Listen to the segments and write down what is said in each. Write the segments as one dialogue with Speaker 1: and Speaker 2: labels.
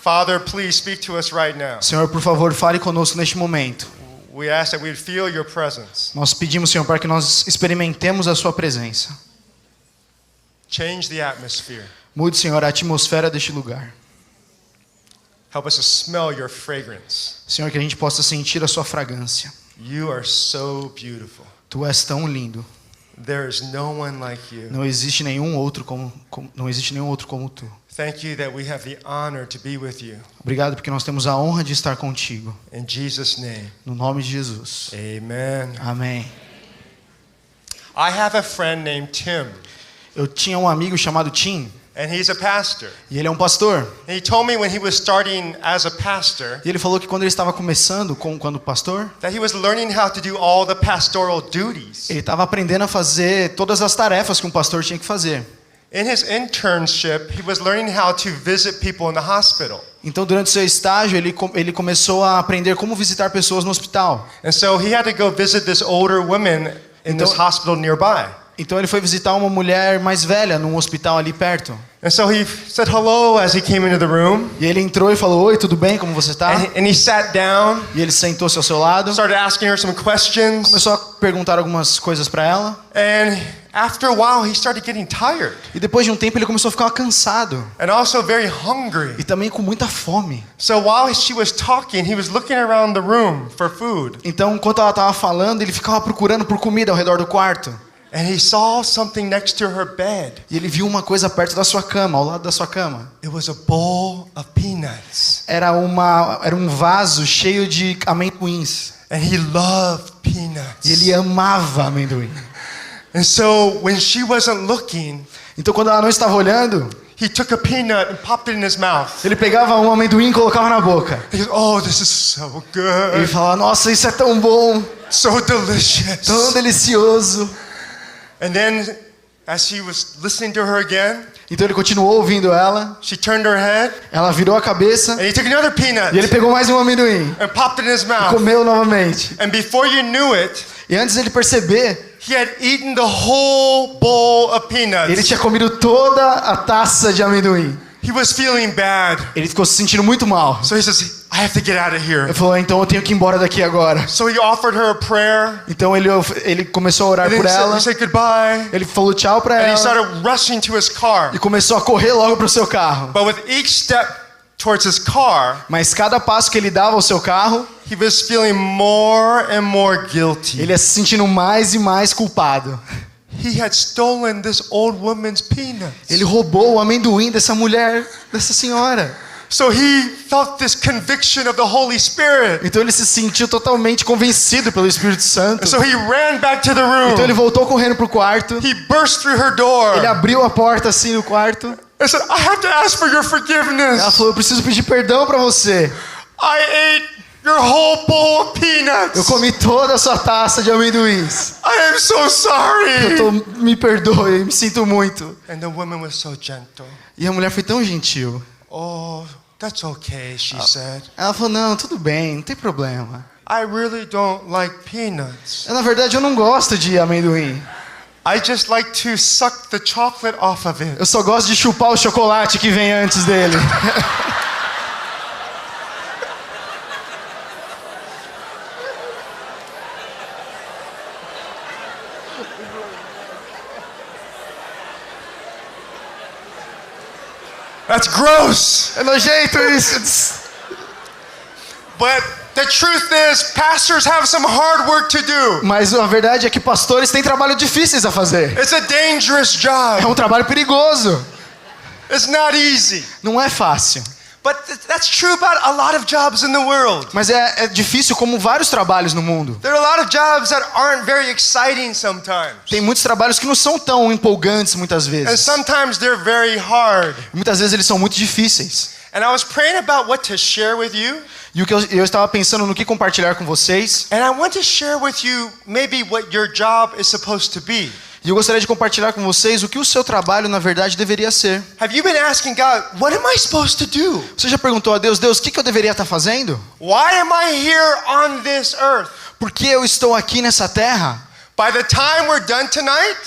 Speaker 1: Father, please speak to us right now.
Speaker 2: Senhor, por favor, fale conosco neste momento.
Speaker 1: We ask that we'd feel your presence.
Speaker 2: Nós pedimos, Senhor, para que nós experimentemos a sua presença.
Speaker 1: Change the atmosphere.
Speaker 2: Mude, Senhor, a atmosfera deste lugar.
Speaker 1: Help us to smell your fragrance.
Speaker 2: Senhor, que a gente possa sentir a sua fragrância.
Speaker 1: You are so beautiful.
Speaker 2: Tu és tão lindo.
Speaker 1: There is no one like you.
Speaker 2: Não existe nenhum outro como tu.
Speaker 1: Thank you that we have the honor to be with you.
Speaker 2: Obrigado porque nós temos a honra de estar contigo.
Speaker 1: In Jesus' name.
Speaker 2: No nome de Jesus.
Speaker 1: Amen.
Speaker 2: Amém.
Speaker 1: I have a friend named Tim.
Speaker 2: Eu tinha um amigo chamado Tim.
Speaker 1: And he's a pastor.
Speaker 2: E ele é um pastor.
Speaker 1: And he told me when he was starting as a pastor,
Speaker 2: E ele falou que quando ele estava começando quando pastor,
Speaker 1: that he was learning how to do all the pastoral duties.
Speaker 2: ele estava aprendendo a fazer todas as tarefas que um pastor tinha que fazer.
Speaker 1: In his internship, he was learning how to visit people in the hospital.
Speaker 2: Então, durante seu estágio, ele começou a aprender como visitar pessoas no hospital.
Speaker 1: And so he had to go visit this older woman in this hospital nearby.
Speaker 2: Então ele foi visitar uma mulher mais velha num hospital ali perto.
Speaker 1: And so he said hello as he came into the room.
Speaker 2: E ele entrou e falou: "Oi, tudo bem? Como você está?"
Speaker 1: And he sat down.
Speaker 2: E ele sentou-se ao seu lado.
Speaker 1: Started asking her some questions.
Speaker 2: Começou a perguntar algumas coisas para ela.
Speaker 1: And after a while, he started getting tired.
Speaker 2: E depois de um tempo ele começou a ficar cansado.
Speaker 1: And also very hungry.
Speaker 2: E também com muita fome.
Speaker 1: So while she was talking, he was looking around the room for food.
Speaker 2: Então, enquanto ela estava falando, ele ficava procurando por comida ao redor do quarto.
Speaker 1: And he saw something next to her bed.
Speaker 2: E ele viu uma coisa perto da sua cama, ao lado da sua cama.
Speaker 1: It was a bowl of peanuts.
Speaker 2: Era um vaso cheio de amendoins.
Speaker 1: And he loved peanuts.
Speaker 2: E ele amava amendoim.
Speaker 1: And so when she wasn't looking,
Speaker 2: então quando ela não estava olhando,
Speaker 1: he took a peanut and popped it in his mouth.
Speaker 2: Ele pegava um amendoim e colocava na boca.
Speaker 1: He goes, "Oh, this is so good."
Speaker 2: Ele falava: "Nossa, isso é tão bom,
Speaker 1: so delicious."
Speaker 2: Tão delicioso.
Speaker 1: And then as he was listening to her again,
Speaker 2: então ele continuou ouvindo ela.
Speaker 1: She turned her head.
Speaker 2: Ela virou a cabeça.
Speaker 1: And he took another peanut.
Speaker 2: E ele pegou mais um amendoim.
Speaker 1: And popped it in his mouth.
Speaker 2: E comeu novamente.
Speaker 1: And before you knew it,
Speaker 2: e antes dele perceber,
Speaker 1: he had eaten the whole bowl of peanuts.
Speaker 2: Ele tinha comido toda a taça de amendoim.
Speaker 1: He was feeling bad.
Speaker 2: Ele ficou se sentindo muito mal.
Speaker 1: So he says, "I have to get out of here."
Speaker 2: Ele falou: "Então eu tenho que ir embora daqui agora."
Speaker 1: So he offered her a prayer.
Speaker 2: Então ele começou a orar por ela.
Speaker 1: He said goodbye.
Speaker 2: Ele falou tchau para
Speaker 1: ela.
Speaker 2: And
Speaker 1: he started rushing to his car.
Speaker 2: E começou a correr logo para o seu carro.
Speaker 1: But with each step towards his car,
Speaker 2: mas cada passo que ele dava ao seu carro,
Speaker 1: he was feeling more and more guilty.
Speaker 2: Ele ia se sentindo mais e mais culpado.
Speaker 1: He had stolen this old woman's peanuts.
Speaker 2: Ele roubou o amendoim dessa mulher, dessa senhora.
Speaker 1: So he felt this conviction of the Holy Spirit.
Speaker 2: Então ele se sentiu totalmente convencido pelo Espírito Santo.
Speaker 1: And so he ran back to the room.
Speaker 2: Então ele voltou correndo pro quarto.
Speaker 1: He burst through her door.
Speaker 2: Ele abriu a porta assim no quarto.
Speaker 1: I said, "I have to ask for your forgiveness."
Speaker 2: Ela falou: "Eu preciso pedir perdão para você.
Speaker 1: I ate your whole bowl of peanuts.
Speaker 2: Eu comi toda a sua taça de amendoins.
Speaker 1: I am so sorry."
Speaker 2: Me perdoe, eu me sinto muito.
Speaker 1: And the woman was so gentle.
Speaker 2: E a mulher foi tão gentil.
Speaker 1: "Oh, that's okay," she said.
Speaker 2: Ela falou: "Não, tudo bem, não tem problema.
Speaker 1: I really don't like peanuts.
Speaker 2: Na verdade, eu não gosto de amendoim.
Speaker 1: I just like to suck the chocolate off of it."
Speaker 2: Eu só gosto de chupar o chocolate que vem antes dele."
Speaker 1: That's gross.
Speaker 2: É nojento isso.
Speaker 1: But the truth is, pastors have some hard work to do.
Speaker 2: Mas a verdade é que pastores têm trabalho difíceis a fazer.
Speaker 1: It's a dangerous job.
Speaker 2: É um trabalho perigoso.
Speaker 1: It's not easy.
Speaker 2: Não é fácil.
Speaker 1: But that's true about a lot of jobs in the world.
Speaker 2: Mas é difícil como vários trabalhos no mundo.
Speaker 1: There are a lot of jobs that aren't very exciting sometimes.
Speaker 2: Tem muitos trabalhos que não são tão empolgantes muitas vezes.
Speaker 1: And sometimes they're very hard.
Speaker 2: Muitas vezes eles são muito difíceis.
Speaker 1: And I was praying about what to share with you.
Speaker 2: E eu estava pensando no que compartilhar com vocês.
Speaker 1: And I want to share with you maybe what your job is supposed to be.
Speaker 2: E eu gostaria de compartilhar com vocês o que o seu trabalho na verdade deveria ser.
Speaker 1: Have you been asking God, what am I supposed to do?
Speaker 2: Você já perguntou a Deus, o que eu deveria estar fazendo?
Speaker 1: Why am I here on this earth?
Speaker 2: Por que eu estou aqui nessa terra?
Speaker 1: By the time we're done tonight,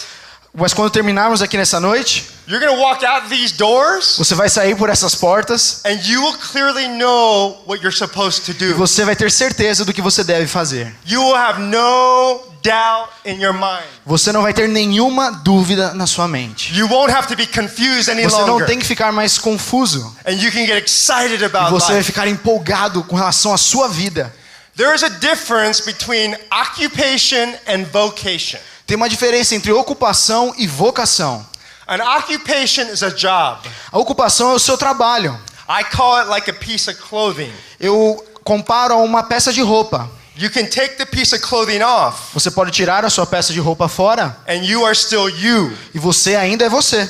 Speaker 2: Mas quando terminarmos aqui nessa noite,
Speaker 1: you're going to walk out these doors
Speaker 2: você vai sair por essas portas
Speaker 1: and you will clearly know what you're supposed to
Speaker 2: e
Speaker 1: do.
Speaker 2: você vai ter certeza do que você deve fazer.
Speaker 1: You will have no doubt in your mind.
Speaker 2: Você não vai ter nenhuma dúvida na sua mente.
Speaker 1: You won't have to be confused any
Speaker 2: Você não
Speaker 1: longer.
Speaker 2: tem que ficar mais confuso.
Speaker 1: And you can get excited
Speaker 2: E
Speaker 1: about
Speaker 2: você vai
Speaker 1: life.
Speaker 2: ficar empolgado com relação à sua vida.
Speaker 1: There is a difference between occupation and vocation.
Speaker 2: Tem uma diferença entre ocupação e vocação.
Speaker 1: An occupation is a job.
Speaker 2: A ocupação é o seu trabalho.
Speaker 1: I call it like a piece of clothing.
Speaker 2: Eu comparo a uma peça de roupa.
Speaker 1: You can take the piece of clothing off
Speaker 2: Você pode tirar a sua peça de roupa fora
Speaker 1: and you are still you.
Speaker 2: e você ainda é você.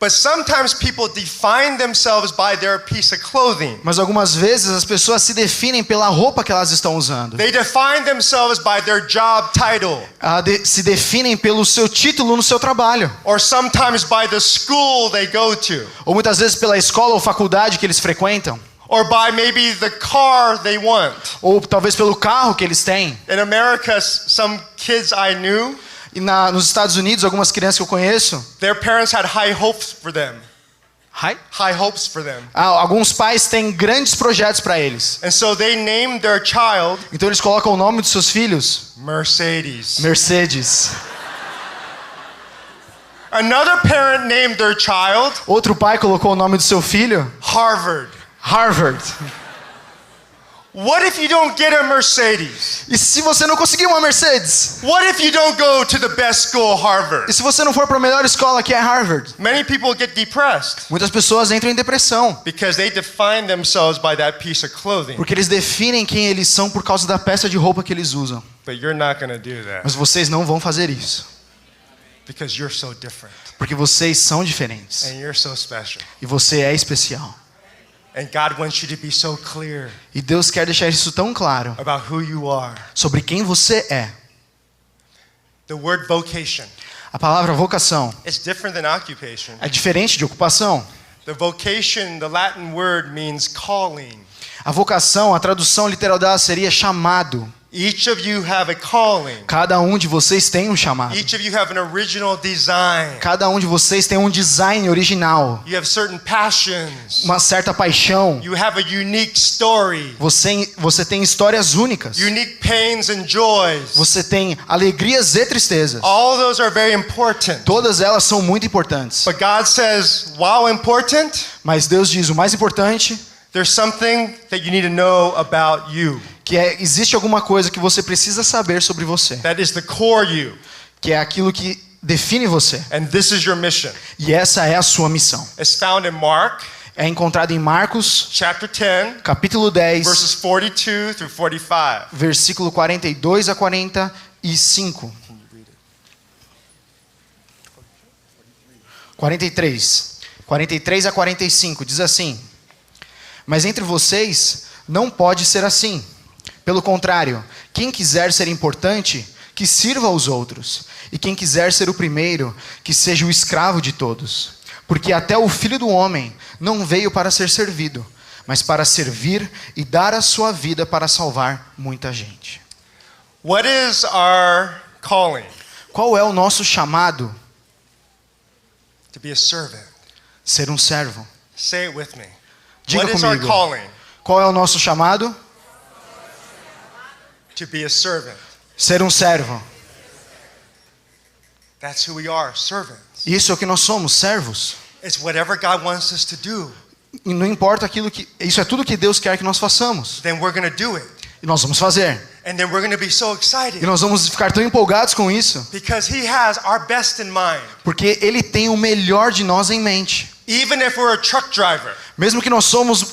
Speaker 1: But sometimes people define themselves by their piece of clothing.
Speaker 2: Mas algumas vezes as pessoas se definem pela roupa que elas estão usando.
Speaker 1: They define themselves by their job title.
Speaker 2: Se definem pelo seu título no seu trabalho.
Speaker 1: Or sometimes by the school they go to.
Speaker 2: Ou muitas vezes pela escola ou faculdade que eles frequentam.
Speaker 1: Or by maybe the car they want.
Speaker 2: Ou talvez pelo carro que eles têm.
Speaker 1: In America, some kids I knew,
Speaker 2: E nos Estados Unidos, algumas crianças que eu conheço,
Speaker 1: their parents had high hopes for them.
Speaker 2: Hi?
Speaker 1: High hopes for them.
Speaker 2: Alguns pais têm grandes projetos para eles.
Speaker 1: And so they named their child
Speaker 2: Então eles colocam o nome dos seus filhos
Speaker 1: Mercedes.
Speaker 2: Mercedes.
Speaker 1: Another parent named their child
Speaker 2: Outro pai colocou o nome do seu filho
Speaker 1: Harvard.
Speaker 2: Harvard.
Speaker 1: What if you don't get a Mercedes?
Speaker 2: E se você não conseguir uma Mercedes?
Speaker 1: What if you don't go to the best school, Harvard?
Speaker 2: E se você não for para a melhor escola que é Harvard?
Speaker 1: Many people get depressed
Speaker 2: Muitas pessoas entram em depressão
Speaker 1: because they define themselves by that piece of clothing.
Speaker 2: porque eles definem quem eles são por causa da peça de roupa que eles usam.
Speaker 1: But you're not going to do that
Speaker 2: Mas vocês não vão fazer isso,
Speaker 1: because you're so different
Speaker 2: porque vocês são diferentes
Speaker 1: and you're so special.
Speaker 2: e você é especial.
Speaker 1: And God wants you to be so clear
Speaker 2: E Deus quer deixar isso tão claro
Speaker 1: about who you are.
Speaker 2: sobre quem você é.
Speaker 1: The word vocation
Speaker 2: A palavra vocação
Speaker 1: is different than occupation.
Speaker 2: é diferente de ocupação.
Speaker 1: The vocation, the Latin word means calling.
Speaker 2: A vocação, a tradução literal dela seria chamado.
Speaker 1: Each of you have a calling.
Speaker 2: Cada um de vocês tem um chamado.
Speaker 1: Each of you have an original design.
Speaker 2: Cada um de vocês tem um design original,
Speaker 1: You have certain passions.
Speaker 2: uma certa paixão.
Speaker 1: You have a unique story.
Speaker 2: Você tem histórias únicas.
Speaker 1: Unique pains and joys.
Speaker 2: Você tem alegrias e tristezas.
Speaker 1: All those are very important.
Speaker 2: Todas elas são muito importantes.
Speaker 1: But God says, while important,
Speaker 2: Mas Deus diz o mais importante,
Speaker 1: there's something that you need to know about you.
Speaker 2: que existe alguma coisa que você precisa saber sobre você,
Speaker 1: That is the core you.
Speaker 2: que é aquilo que define você.
Speaker 1: And this is your mission.
Speaker 2: E essa é a sua missão.
Speaker 1: It's found in Mark
Speaker 2: É encontrado em Marcos,
Speaker 1: chapter 10,
Speaker 2: capítulo 10,
Speaker 1: verses 42 through 45.
Speaker 2: versículo 42 a 45. 43 a 45, diz assim: Mas entre vocês não pode ser assim. Pelo contrário, quem quiser ser importante, que sirva aos outros. E quem quiser ser o primeiro, que seja o escravo de todos. Porque até o Filho do Homem não veio para ser servido, mas para servir e dar a sua vida para salvar muita gente.
Speaker 1: What is our calling?
Speaker 2: Qual é o nosso chamado?
Speaker 1: To be a servant.
Speaker 2: Ser um servo.
Speaker 1: Say it with me.
Speaker 2: Diga
Speaker 1: What is our
Speaker 2: comigo.
Speaker 1: calling?
Speaker 2: Qual é o nosso chamado?
Speaker 1: To be a servant.
Speaker 2: Ser um servo.
Speaker 1: That's who we are, servants.
Speaker 2: Isso é o que nós somos, servos.
Speaker 1: It's whatever God wants us to do.
Speaker 2: E não importa aquilo que... Isso é tudo que Deus quer que nós façamos.
Speaker 1: Then we're going to do it.
Speaker 2: E nós vamos fazer.
Speaker 1: And then we're going to be so
Speaker 2: E
Speaker 1: excited
Speaker 2: nós vamos ficar tão empolgados com isso.
Speaker 1: because He has our best in mind.
Speaker 2: Porque Ele tem o melhor de nós em mente.
Speaker 1: Even if we're a truck driver
Speaker 2: Mesmo que nós somos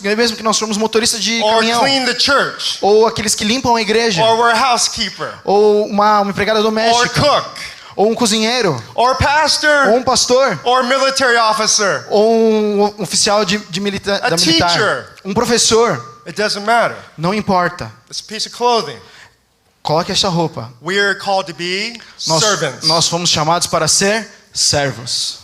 Speaker 2: motoristas de
Speaker 1: or
Speaker 2: caminhão.
Speaker 1: clean the church
Speaker 2: Ou aqueles que limpam a igreja.
Speaker 1: or we're a housekeeper
Speaker 2: Ou uma empregada
Speaker 1: or
Speaker 2: doméstica.
Speaker 1: cook
Speaker 2: Ou um cozinheiro.
Speaker 1: or
Speaker 2: Ou
Speaker 1: pastor
Speaker 2: um pastor.
Speaker 1: or military officer.
Speaker 2: Ou um oficial da militar.
Speaker 1: teacher.
Speaker 2: Um professor.
Speaker 1: It doesn't matter.
Speaker 2: Não importa.
Speaker 1: It's a piece of clothing.
Speaker 2: Coloque essa roupa.
Speaker 1: We are called to be servants.
Speaker 2: Nós fomos chamados para ser servos.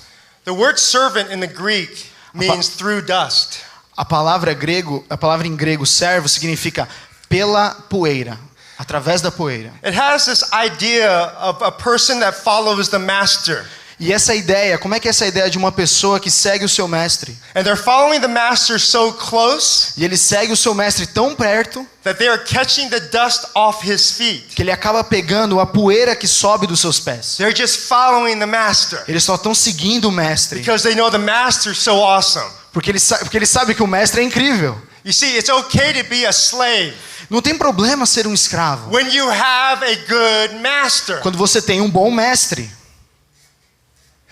Speaker 1: The word servant in the Greek means through dust.
Speaker 2: A palavra em grego servo significa pela poeira, através da poeira.
Speaker 1: It has this idea of a person that follows the master.
Speaker 2: E essa ideia, como é que é essa ideia de uma pessoa que segue o seu mestre?
Speaker 1: And they're following the master so close
Speaker 2: E ele segue o seu mestre tão perto
Speaker 1: that they are catching the dust off his feet.
Speaker 2: que ele acaba pegando a poeira que sobe dos seus pés.
Speaker 1: They're just following the master
Speaker 2: Eles só estão seguindo o mestre.
Speaker 1: because they know the master is so awesome.
Speaker 2: Porque ele sabe que o mestre é incrível.
Speaker 1: You see, it's okay to be a slave
Speaker 2: Não tem problema ser um escravo.
Speaker 1: when you have a good master.
Speaker 2: Quando você tem um bom mestre,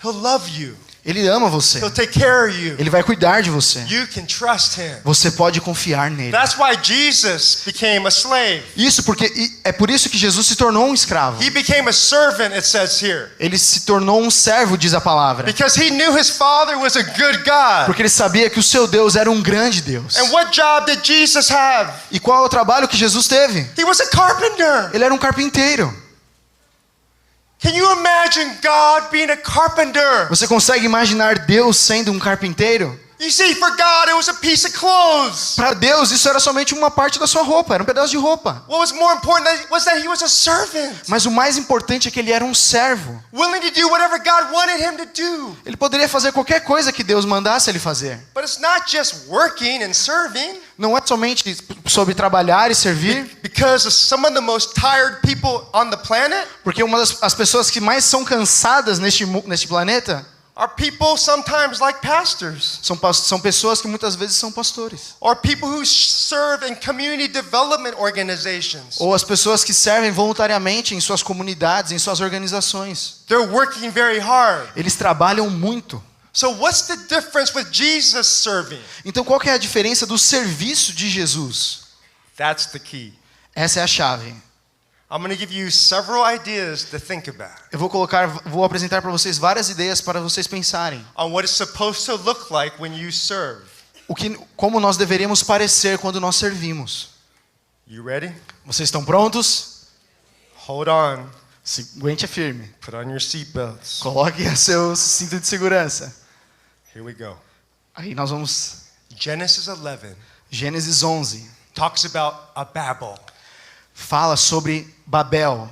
Speaker 1: He'll love you.
Speaker 2: ele ama você.
Speaker 1: He'll take care of you.
Speaker 2: Ele vai cuidar de você.
Speaker 1: You can trust him.
Speaker 2: Você pode confiar nele.
Speaker 1: That's why Jesus became a slave.
Speaker 2: É por isso que Jesus se tornou um escravo.
Speaker 1: He became a servant, it says here.
Speaker 2: Ele se tornou um servo, diz a palavra.
Speaker 1: Because he knew his father was a good God.
Speaker 2: Porque ele sabia que o seu Deus era um grande Deus.
Speaker 1: And what job did Jesus have?
Speaker 2: E qual é o trabalho que Jesus teve?
Speaker 1: He was a carpenter.
Speaker 2: Ele era um carpinteiro.
Speaker 1: Can you imagine God being a carpenter?
Speaker 2: Você consegue imaginar Deus sendo um carpinteiro?
Speaker 1: You see, for God, it was a piece of clothes.
Speaker 2: Para Deus, isso era somente uma parte da sua roupa, era um pedaço de roupa.
Speaker 1: What was more important was that he was a servant,
Speaker 2: Mas o mais importante é que ele era um servo.
Speaker 1: willing to do whatever God wanted him to do.
Speaker 2: Ele poderia fazer qualquer coisa que Deus mandasse ele fazer.
Speaker 1: But it's not just working and serving.
Speaker 2: Não é somente sobre trabalhar e servir,
Speaker 1: Because some of the most tired people on the planet
Speaker 2: porque as pessoas que mais são cansadas neste planeta
Speaker 1: are people sometimes like pastors,
Speaker 2: são pessoas que muitas vezes são pastores.
Speaker 1: or people who serve in community development organizations.
Speaker 2: Ou as pessoas que servem voluntariamente em suas comunidades, em suas organizações.
Speaker 1: They're working very hard.
Speaker 2: Eles trabalham muito.
Speaker 1: So what's the difference with Jesus serving?
Speaker 2: Então qual que é a diferença do serviço de Jesus?
Speaker 1: That's the key.
Speaker 2: Essa é a chave.
Speaker 1: I'm going to give you several ideas to think about
Speaker 2: Eu vou apresentar para vocês várias ideias para vocês pensarem.
Speaker 1: on what it's supposed to look like when you serve.
Speaker 2: Como nós deveríamos parecer quando nós servimos.
Speaker 1: You ready?
Speaker 2: Vocês estão prontos?
Speaker 1: Hold on.
Speaker 2: Aguente firme.
Speaker 1: Put on your seatbelts.
Speaker 2: Coloque o seu cinto de segurança.
Speaker 1: Here we go.
Speaker 2: Aí nós vamos.
Speaker 1: Genesis 11
Speaker 2: Gênesis 11
Speaker 1: talks about a Babel.
Speaker 2: fala sobre Babel.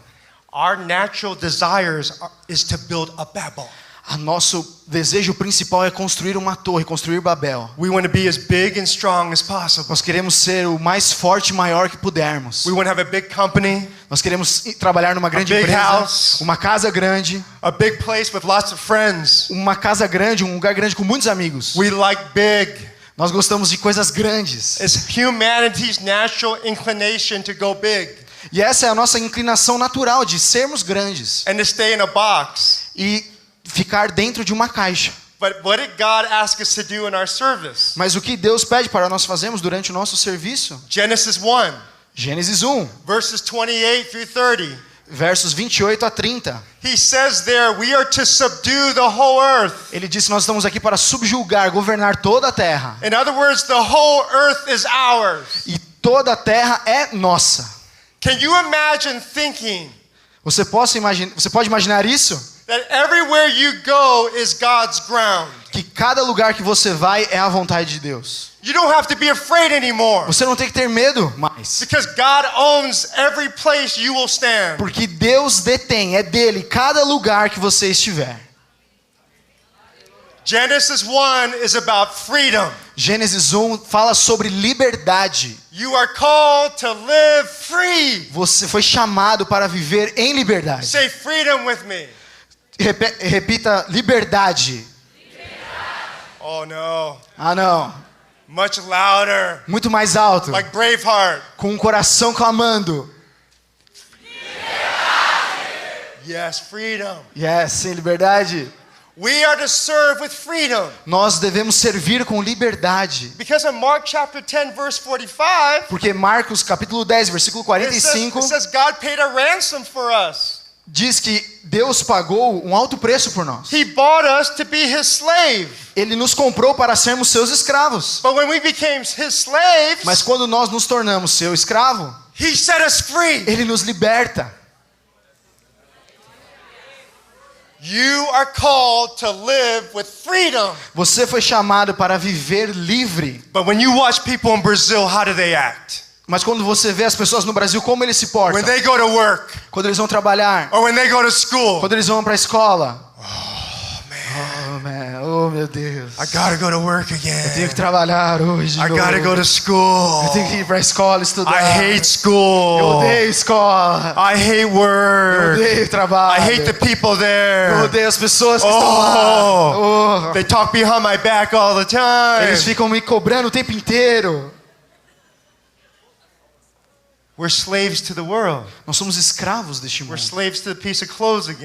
Speaker 1: Our natural desires is to build a Babel.
Speaker 2: Nosso desejo principal é construir uma torre, construir Babel.
Speaker 1: We want to be as big and strong as possible.
Speaker 2: Nós queremos ser o mais forte e maior que pudermos.
Speaker 1: We want to have a big company,
Speaker 2: Nós queremos trabalhar numa grande
Speaker 1: big
Speaker 2: empresa,
Speaker 1: house.
Speaker 2: uma casa grande,
Speaker 1: a big place with lots of friends.
Speaker 2: uma casa grande, um lugar grande com muitos amigos.
Speaker 1: We like big.
Speaker 2: Nós gostamos de coisas grandes.
Speaker 1: It's humanity's natural inclination to go big
Speaker 2: E essa é a nossa inclinação natural de sermos grandes
Speaker 1: and to stay in a box.
Speaker 2: e ficar dentro de uma caixa.
Speaker 1: But what did God ask us to do in our service?
Speaker 2: Mas o que Deus pede para nós fazermos durante o nosso serviço?
Speaker 1: Genesis 1,
Speaker 2: Gênesis 1,
Speaker 1: verses 28 through 30.
Speaker 2: versos 28 a 30.
Speaker 1: He says there, we are to subdue the whole earth.
Speaker 2: Ele disse: nós estamos aqui para subjugar, governar toda a terra.
Speaker 1: In other words, the whole earth is ours.
Speaker 2: E toda a terra é nossa.
Speaker 1: Can you imagine thinking
Speaker 2: Você pode imaginar isso?
Speaker 1: that everywhere you go is God's ground?
Speaker 2: Que cada lugar que você vai é a vontade de Deus.
Speaker 1: You don't have to be afraid anymore
Speaker 2: Você não tem que ter medo mais.
Speaker 1: because God owns every place you will stand.
Speaker 2: Porque Deus detém, é dele, cada lugar que você estiver.
Speaker 1: Genesis 1 is about freedom.
Speaker 2: Gênesis 1 fala sobre liberdade.
Speaker 1: You are called to live free.
Speaker 2: Você foi chamado para viver em liberdade.
Speaker 1: Say freedom with me.
Speaker 2: Repita: liberdade.
Speaker 1: Oh no.
Speaker 2: Ah, não.
Speaker 1: Much louder.
Speaker 2: Muito mais alto.
Speaker 1: Like Braveheart.
Speaker 2: Com o coração clamando.
Speaker 1: Yes, freedom.
Speaker 2: Yes, sem liberdade.
Speaker 1: We are to serve with freedom.
Speaker 2: Nós devemos servir com liberdade.
Speaker 1: Because in Mark chapter 10 verse 45,
Speaker 2: Porque Marcos capítulo 10, versículo 45
Speaker 1: it says God paid a ransom for us.
Speaker 2: diz que Deus pagou um alto preço por nós.
Speaker 1: He bought us to be his slave.
Speaker 2: Ele nos comprou para sermos seus escravos.
Speaker 1: But when we became his slaves,
Speaker 2: Mas quando nós nos tornamos seu escravo,
Speaker 1: he set us free.
Speaker 2: ele nos liberta.
Speaker 1: You are called to live with freedom.
Speaker 2: Você foi chamado para viver livre.
Speaker 1: But when you watch people in Brazil, how do they act?
Speaker 2: Mas quando você vê as pessoas no Brasil, como eles se portam?
Speaker 1: When they go to work
Speaker 2: Quando eles vão trabalhar,
Speaker 1: or when they go to school,
Speaker 2: quando eles vão para a escola, Oh, man. Oh, meu Deus.
Speaker 1: I gotta go to work
Speaker 2: Eu tenho
Speaker 1: again.
Speaker 2: que trabalhar hoje.
Speaker 1: I
Speaker 2: de
Speaker 1: gotta
Speaker 2: novo.
Speaker 1: go to school.
Speaker 2: Eu tenho que ir pra escola estudar.
Speaker 1: I hate
Speaker 2: Eu
Speaker 1: school.
Speaker 2: odeio escola.
Speaker 1: I hate
Speaker 2: Eu
Speaker 1: work.
Speaker 2: odeio trabalho.
Speaker 1: I hate the people
Speaker 2: Eu
Speaker 1: there.
Speaker 2: odeio as pessoas que estão lá. Oh.
Speaker 1: They talk behind my back all the
Speaker 2: Eles
Speaker 1: time.
Speaker 2: ficam me cobrando o tempo inteiro.
Speaker 1: We're slaves to the world.
Speaker 2: Nós somos escravos deste
Speaker 1: We're
Speaker 2: mundo.
Speaker 1: slaves to the piece of clothes again.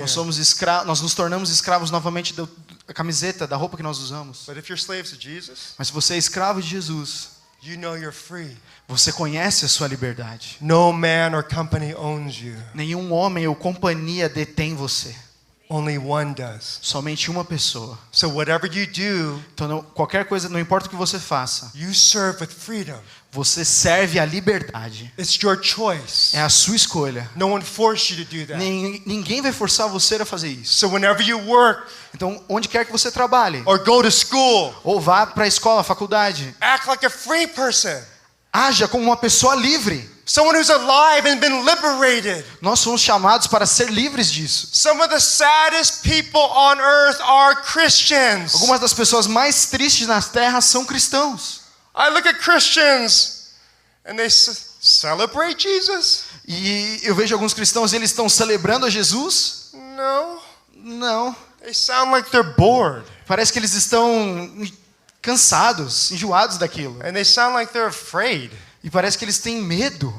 Speaker 2: Nós nos tornamos escravos novamente da camiseta, da roupa que nós usamos.
Speaker 1: But if you're slaves to Jesus,
Speaker 2: Mas se você é escravo de Jesus,
Speaker 1: you know you're free.
Speaker 2: você conhece a sua liberdade.
Speaker 1: No man or company owns you.
Speaker 2: Nenhum homem ou companhia detém você.
Speaker 1: Only one does.
Speaker 2: Somente uma pessoa.
Speaker 1: So whatever you do,
Speaker 2: Então, qualquer coisa, não importa o que você faça,
Speaker 1: you serve with freedom.
Speaker 2: você serve à liberdade.
Speaker 1: It's your choice.
Speaker 2: É a sua escolha.
Speaker 1: No one forced you to do that.
Speaker 2: Ninguém vai forçar você a fazer isso.
Speaker 1: So whenever you work
Speaker 2: Então, onde quer que você trabalhe,
Speaker 1: or go to school,
Speaker 2: ou vá para a escola, faculdade,
Speaker 1: act like a free person.
Speaker 2: haja como uma pessoa livre.
Speaker 1: Someone who's alive and been liberated.
Speaker 2: Nós somos chamados para ser livres disso.
Speaker 1: Some of the saddest people on earth are Christians.
Speaker 2: Algumas das pessoas mais tristes na terra são cristãos.
Speaker 1: I look at Christians and they celebrate Jesus?
Speaker 2: E eu vejo alguns cristãos, eles estão celebrando a Jesus?
Speaker 1: No.
Speaker 2: Não.
Speaker 1: They sound like they're bored.
Speaker 2: Parece que eles estão cansados, enjoados daquilo.
Speaker 1: And they sound like they're afraid.
Speaker 2: E parece que eles têm medo.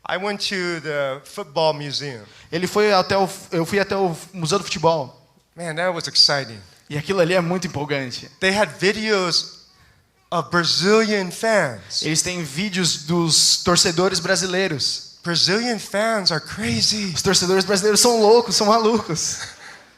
Speaker 1: I went to the football museum.
Speaker 2: Eu fui até o Museu do Futebol.
Speaker 1: Man, that was exciting.
Speaker 2: E aquilo ali é muito empolgante.
Speaker 1: They had videos of Brazilian fans.
Speaker 2: Eles têm vídeos dos torcedores brasileiros.
Speaker 1: Brazilian fans are crazy.
Speaker 2: Os torcedores brasileiros são loucos, são malucos.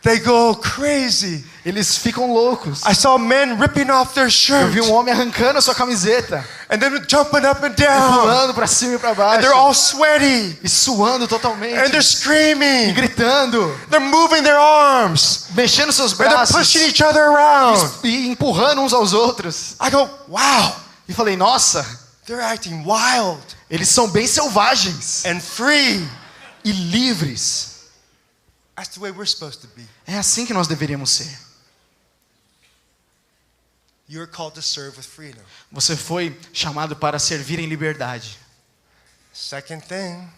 Speaker 1: They go crazy.
Speaker 2: Eles ficam loucos.
Speaker 1: I saw men ripping off their
Speaker 2: Eu
Speaker 1: shirt
Speaker 2: vi um homem arrancando a sua camiseta,
Speaker 1: and then jumping up and
Speaker 2: e
Speaker 1: down.
Speaker 2: pulando para cima e para
Speaker 1: And
Speaker 2: baixo,
Speaker 1: they're all sweaty
Speaker 2: e suando totalmente,
Speaker 1: and they're
Speaker 2: e
Speaker 1: screaming.
Speaker 2: gritando,
Speaker 1: They're moving their arms
Speaker 2: mexendo seus
Speaker 1: and they're
Speaker 2: braços
Speaker 1: pushing each other around.
Speaker 2: e empurrando uns aos outros.
Speaker 1: I go, wow,
Speaker 2: E falei, nossa,
Speaker 1: they're acting wild
Speaker 2: eles são bem selvagens
Speaker 1: and free.
Speaker 2: e livres.
Speaker 1: That's the way we're supposed to be.
Speaker 2: É assim que nós deveríamos ser.
Speaker 1: You're called to serve with freedom.
Speaker 2: Você foi chamado para servir em liberdade.
Speaker 1: Second thing,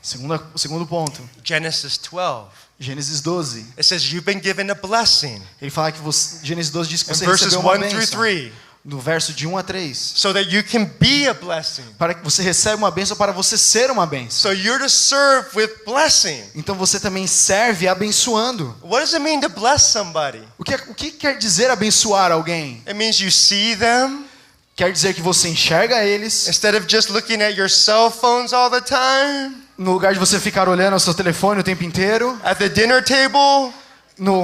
Speaker 2: O segundo ponto,
Speaker 1: Genesis 12.
Speaker 2: Gênesis 12.
Speaker 1: It says you've been given a blessing.
Speaker 2: Ele fala que Gênesis 12 diz que
Speaker 1: In
Speaker 2: você
Speaker 1: verses
Speaker 2: recebeu uma
Speaker 1: 1 through
Speaker 2: bênção.
Speaker 1: 3.
Speaker 2: No verso de 1 a 3.
Speaker 1: So that you can be a blessing.
Speaker 2: Para que você receba uma bênção para você ser uma bênção.
Speaker 1: So you're to serve with blessing.
Speaker 2: Então você também serve abençoando.
Speaker 1: What does it mean to bless somebody?
Speaker 2: O que quer dizer abençoar alguém?
Speaker 1: It means you see them
Speaker 2: Quer dizer que você enxerga eles,
Speaker 1: instead of just looking at your cell phones all the time,
Speaker 2: no lugar de você ficar olhando ao seu telefone o tempo inteiro,
Speaker 1: at the dinner table,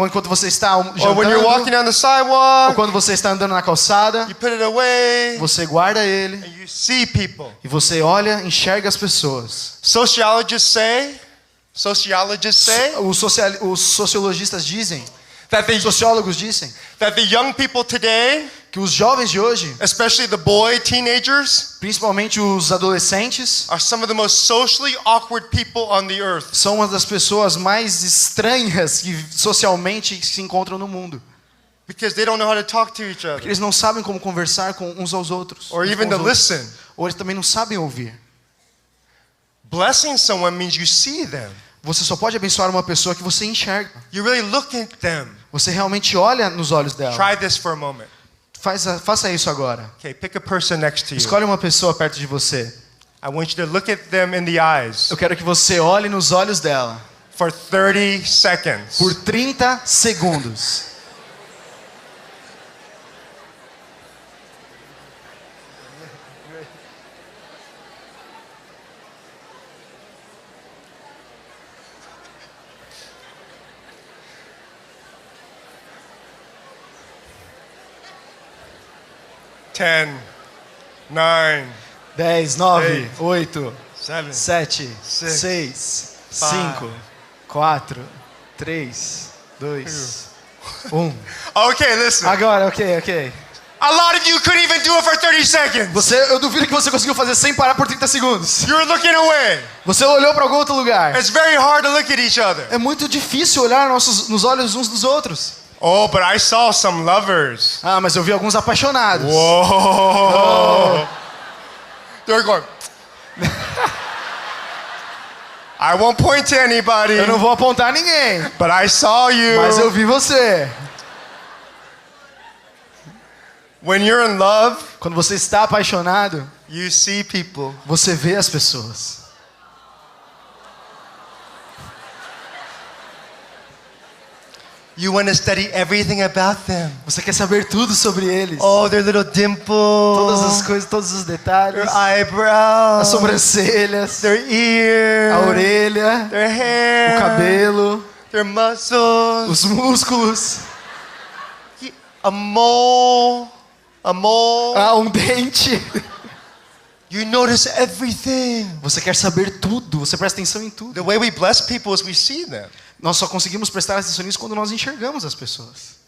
Speaker 2: enquanto você está
Speaker 1: or when you're walking
Speaker 2: jantando,
Speaker 1: down the
Speaker 2: ou
Speaker 1: sidewalk.
Speaker 2: quando você está andando na calçada,
Speaker 1: You put it away
Speaker 2: você guarda ele
Speaker 1: and you see people.
Speaker 2: e você olha, enxerga as pessoas.
Speaker 1: Sociologists say
Speaker 2: Os sociologistas dizem,
Speaker 1: that
Speaker 2: sociólogos dizem,
Speaker 1: the young people today,
Speaker 2: que os jovens de hoje,
Speaker 1: especially the teenagers,
Speaker 2: principalmente os adolescentes,
Speaker 1: are some of the most socially awkward people on the earth.
Speaker 2: são uma das pessoas mais estranhas que socialmente se encontram no mundo.
Speaker 1: Because they don't know how to talk to each
Speaker 2: Porque
Speaker 1: other.
Speaker 2: eles não sabem como conversar com uns aos outros.
Speaker 1: Or
Speaker 2: uns
Speaker 1: even
Speaker 2: com
Speaker 1: to
Speaker 2: os outros.
Speaker 1: listen.
Speaker 2: Ou eles também não sabem ouvir.
Speaker 1: Blessing someone means you see them.
Speaker 2: Você só pode abençoar uma pessoa que você enxerga.
Speaker 1: You really look at them.
Speaker 2: Você realmente olha nos olhos dela.
Speaker 1: Try this for a moment.
Speaker 2: Faça isso agora.
Speaker 1: Okay, pick a person next to you.
Speaker 2: Escolhe uma pessoa perto de você.
Speaker 1: I want you to look at them in the eyes
Speaker 2: Eu quero que você olhe nos olhos dela
Speaker 1: for 30 seconds.
Speaker 2: por 30 segundos.
Speaker 1: Ten, 9,
Speaker 2: 10, 9,
Speaker 1: Eight.
Speaker 2: 8,
Speaker 1: 7.
Speaker 2: 7,
Speaker 1: Six.
Speaker 2: 6,
Speaker 1: Five.
Speaker 2: 5, 4, 3, 2, 1.
Speaker 1: Okay, listen.
Speaker 2: Agora, ok.
Speaker 1: A lot of you couldn't even do it for 30 seconds.
Speaker 2: Eu duvido que você conseguiu fazer sem parar por 30 segundos.
Speaker 1: You're looking away.
Speaker 2: Você olhou para algum outro lugar.
Speaker 1: It's very hard to look at each other.
Speaker 2: É muito difícil olhar nos olhos uns dos outros.
Speaker 1: Oh, but I saw some lovers.
Speaker 2: Ah, mas eu vi alguns apaixonados.
Speaker 1: Whoa. They're going. I won't point to anybody,
Speaker 2: Eu não vou apontar ninguém,
Speaker 1: but I saw you.
Speaker 2: mas eu vi você.
Speaker 1: When you're in love,
Speaker 2: Quando você está apaixonado,
Speaker 1: you see people.
Speaker 2: você vê as pessoas.
Speaker 1: You want to study everything about them.
Speaker 2: Você quer saber tudo sobre eles.
Speaker 1: Oh, their little dimples.
Speaker 2: Todas as coisas, todos os detalhes.
Speaker 1: Their eyebrows.
Speaker 2: As sobrancelhas,
Speaker 1: Their ear.
Speaker 2: a orelha,
Speaker 1: Their hair.
Speaker 2: o cabelo,
Speaker 1: Their muscles.
Speaker 2: os músculos,
Speaker 1: A mole. A mole.
Speaker 2: um dente.
Speaker 1: You notice everything.
Speaker 2: Você quer saber tudo, você presta atenção em tudo.
Speaker 1: The way we bless people is we see them.
Speaker 2: Nós só conseguimos prestar atenção nisso quando nós enxergamos as pessoas.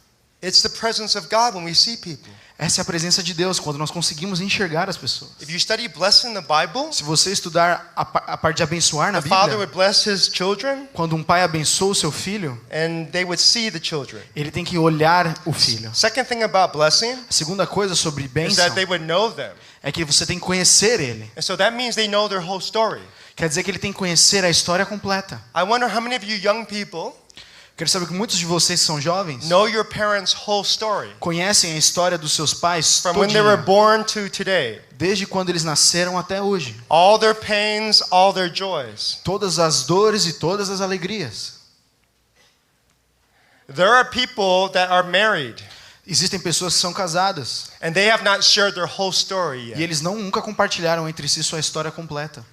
Speaker 1: It's the presence of God when we see people.
Speaker 2: Essa é a presença de Deus, quando nós conseguimos enxergar as pessoas.
Speaker 1: If you study blessing in the Bible,
Speaker 2: Se você estudar a parte de abençoar na
Speaker 1: the father
Speaker 2: Bíblia,
Speaker 1: would bless his children
Speaker 2: quando um pai abençoa o seu filho,
Speaker 1: and they would see the children.
Speaker 2: ele tem que olhar o filho.
Speaker 1: Second thing about blessing
Speaker 2: A segunda coisa sobre
Speaker 1: is
Speaker 2: bênção
Speaker 1: that they would know them.
Speaker 2: é que você tem que conhecer ele.
Speaker 1: And so that means they know their whole story.
Speaker 2: Quer dizer que ele tem que conhecer a história completa.
Speaker 1: I wonder how many of you young people
Speaker 2: Quero saber que muitos de vocês que são jovens
Speaker 1: know your parents' whole story.
Speaker 2: conhecem a história dos seus pais
Speaker 1: From when they were
Speaker 2: todinha,
Speaker 1: born to today.
Speaker 2: desde quando eles nasceram até hoje.
Speaker 1: All their pains, all their joys.
Speaker 2: Todas as dores e todas as alegrias.
Speaker 1: There are people that are married
Speaker 2: Existem pessoas que são casadas
Speaker 1: and they have not shared their whole story
Speaker 2: e
Speaker 1: yet.
Speaker 2: eles nunca compartilharam entre si sua história completa.